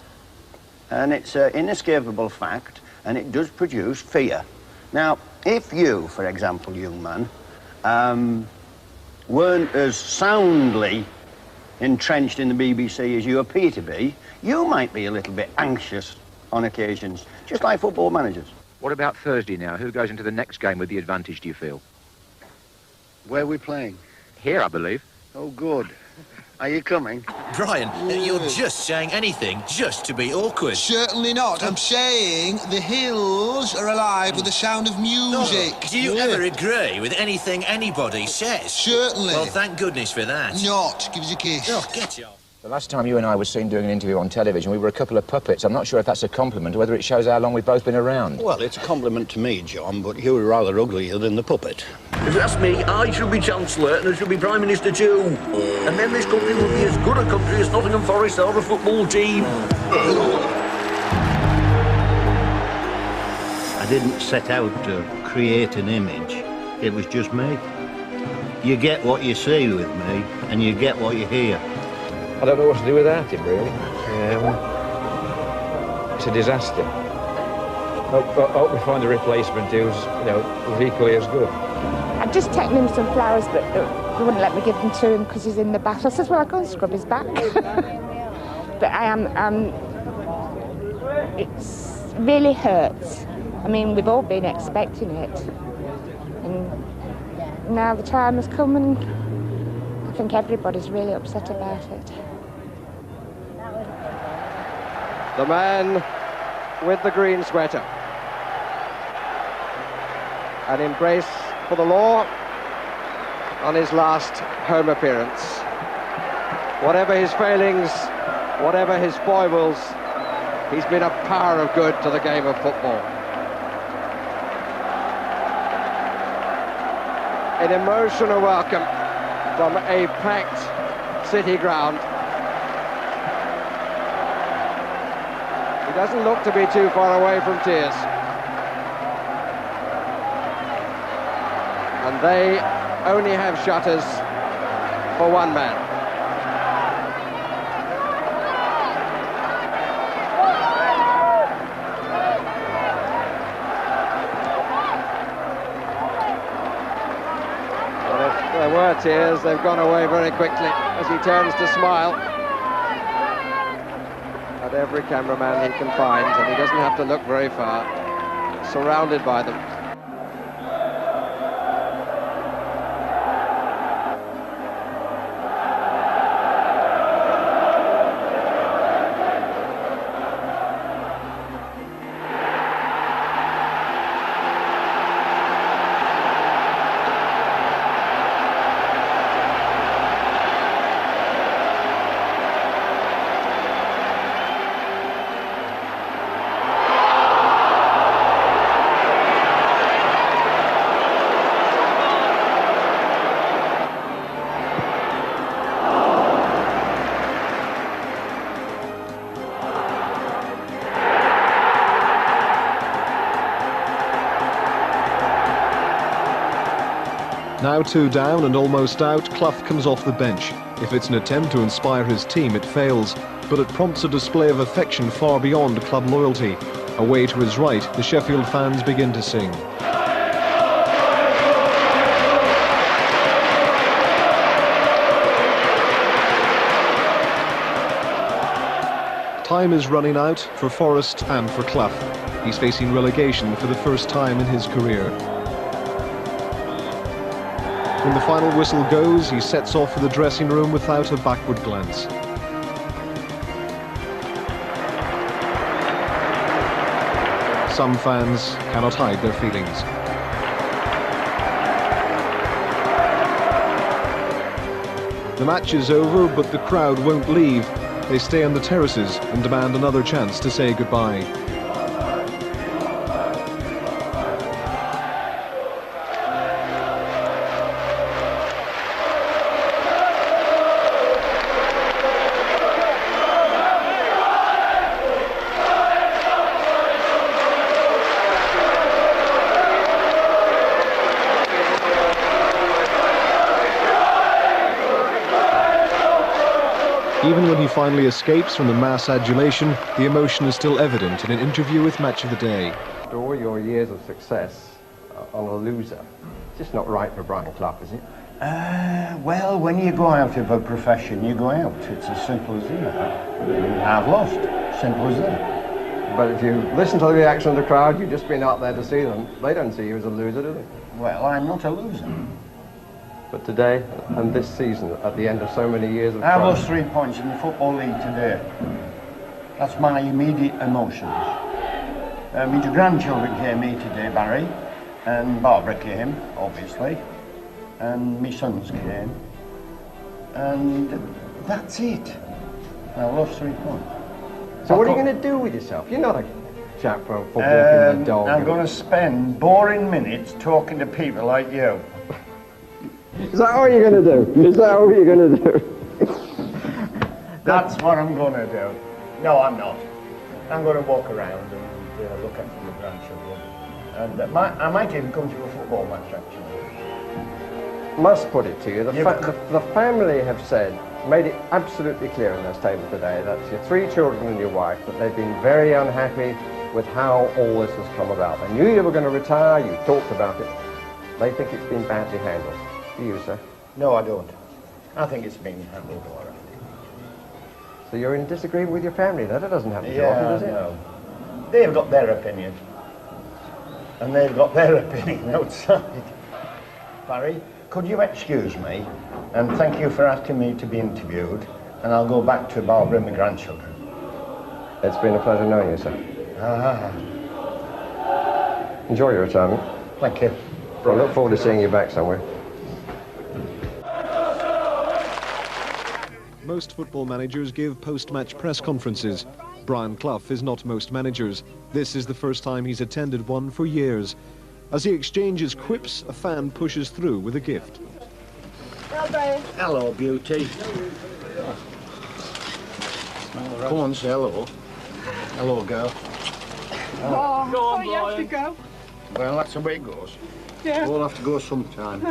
and it's an inescapable fact, and it does produce fear. Now, if you, for example, young man, weren't as soundly entrenched in the BBC as you appear to be, you might be a little bit anxious on occasions, just like football managers. What about Thursday now? Who goes into the next game with the advantage, do you feel? Where are we playing? Here, I believe. Oh, good. Are you coming? Brian, you're just saying anything just to be awkward. Certainly not. I'm saying the hills are alive with the sound of music. Oh, do you ever agree with anything anybody says? Certainly. Well, thank goodness for that. Not. Give us a kiss. Oh, get you. The last time you and I were seen doing an interview on television, we were a couple of puppets. I'm not sure if that's a compliment or whether it shows how long we've both been around. Well, it's a compliment to me, John, but you were rather uglier than the puppet. If you ask me, I should be Chancellor and I should be Prime Minister too. And then this country will be as good a country as Nottingham Forest or a football team. I didn't set out to create an image. It was just me. You get what you see with me, and you get what you hear. I don't know what to do without him, really. It's a disaster. Hope we find a replacement who's equally as good. I've just taken him some flowers, but they wouldn't let me give them to him because he's in the bath. I said, well, I'll go and scrub his back. But I am, it's really hurts. I mean, we've all been expecting it. And now the time has come, and I think everybody's really upset about it. The man with the green sweater. An embrace for the law on his last home appearance. Whatever his failings, whatever his foibles, he's been a power of good to the game of football. An emotional welcome from a packed City ground. He doesn't look to be too far away from tears. And they only have shutters for one man. Well, if there were tears, they've gone away very quickly as he turns to smile at every cameraman he can find, and he doesn't have to look very far, surrounded by them. Now 2 down and almost out, Clough comes off the bench. If it's an attempt to inspire his team, it fails, but it prompts a display of affection far beyond club loyalty. Away to his right, the Sheffield fans begin to sing. Time is running out for Forest and for Clough. He's facing relegation for the first time in his career. When the final whistle goes, he sets off for the dressing room without a backward glance. Some fans cannot hide their feelings. The match is over, but the crowd won't leave. They stay on the terraces and demand another chance to say goodbye. Even when he finally escapes from the mass adulation, the emotion is still evident in an interview with Match of the Day. After all your years of success on a loser, it's just not right for Brian Clough, is it? Well, when you go out of a profession, you go out. It's as simple as that. I've lost. Simple as that. But if you listen to the reaction of the crowd, you've just been out there to see them. They don't see you as a loser, do they? Well, I'm not a loser. But today and this season, at the end of so many years of I've trial, lost 3 points in the Football League today. That's my immediate emotions. My grandchildren came here today, Barry, and Barbara came, obviously, and my sons came, and that's it. I've lost 3 points. So what are you going to do with yourself? You're not a chap for walking the dog. I'm going to spend boring minutes talking to people like you. Is that what you're going to do? Is that what you're going to do? That's what I'm going to do. No, I'm not. I'm going to walk around and look after the grandchildren. And I might even come to a football match, actually. Must put it to you, the family have made it absolutely clear in their statement today, that's your 3 children and your wife, that they've been very unhappy with how all this has come about. They knew you were going to retire, you talked about it. They think it's been badly handled. Do you, sir? No, I don't. I think it's been handled all right. So you're in disagreement with your family, that doesn't happen too often, does it? No. They've got their opinion. And they've got their opinion outside. Barry, could you excuse me? And thank you for asking me to be interviewed. And I'll go back to Barbara and my grandchildren. It's been a pleasure knowing you, sir. Enjoy your retirement. Thank you. I look forward to seeing you back somewhere. Most football managers give post-match press conferences. Brian Clough is not most managers. This is the first time he's attended one for years. As he exchanges quips, a fan pushes through with a gift. Hello, beauty. Come on, say hello. Hello, girl. Oh, go on, you have to go. Well, that's the way it goes. Yeah. We'll have to go sometime.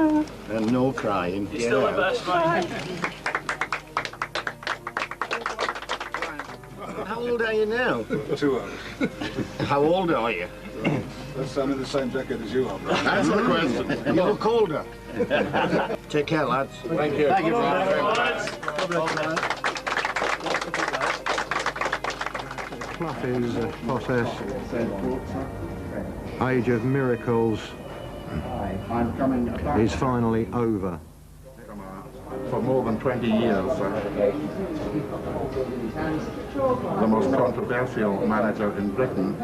And no crying. You're still the best, mate. How old are you now? 2 hours. How old are you? I'm in the same decade as you are. That's the question. You look older. Take care, lads. Thank you. Thank you, Clough is possessed. Age of miracles is finally over. For more than 20 years, the most controversial manager in Britain.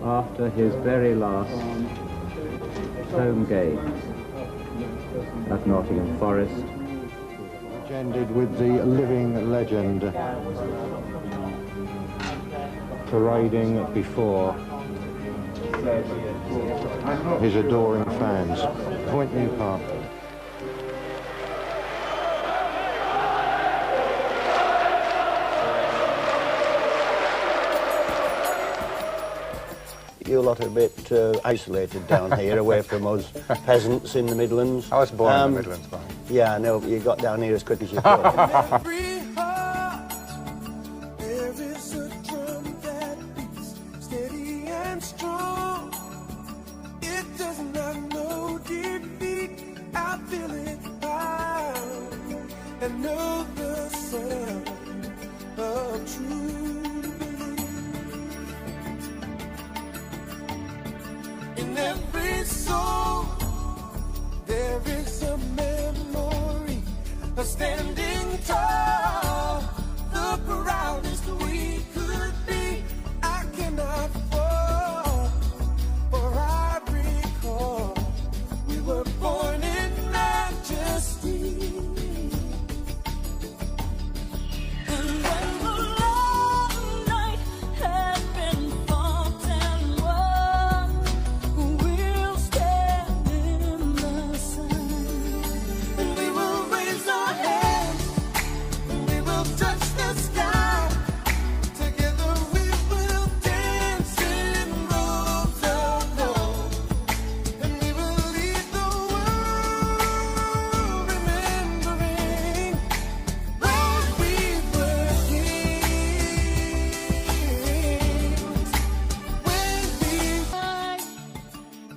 After his very last home game at Nottingham Forest. Ended with the living legend parading before his adoring fans. Pointley Park. You lot are a bit isolated down here, away from us peasants in the Midlands. I was born in the Midlands, Brian. Yeah, I know, but you got down here as quick as you could. standing tall, the proudest we could be. I cannot fall, for I recall we were born in majesty. And when the long night had been fought and won, we'll stand in the sun, and we will raise our hands, and we will touch the sky. Together we will dance in rows of gold, and we will lead the world remembering when we were kings. When we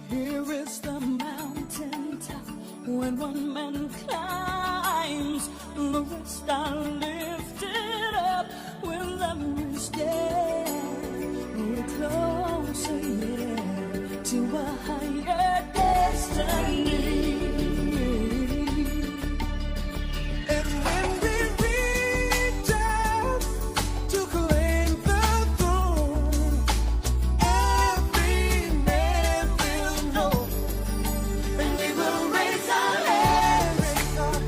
here is the mountain top. When one man climbs, the rest are lifted up. With every step, we're closer, yeah, to a higher destiny. And when we reach out to claim the throne, every man will know. And we will raise our hands,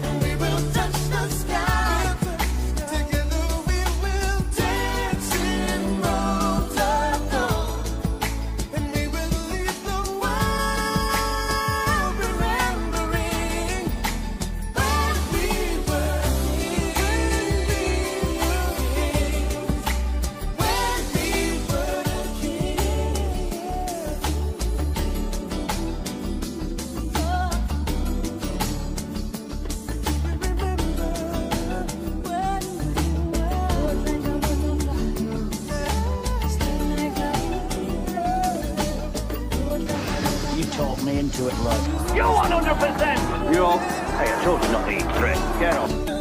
and we will touch the sky. Together we will dance in rows of gold, and we will lead the world remembering when we were kings. When we were You talked me into it, love. You 100%! Hey, I told you not to eat threat. Get on.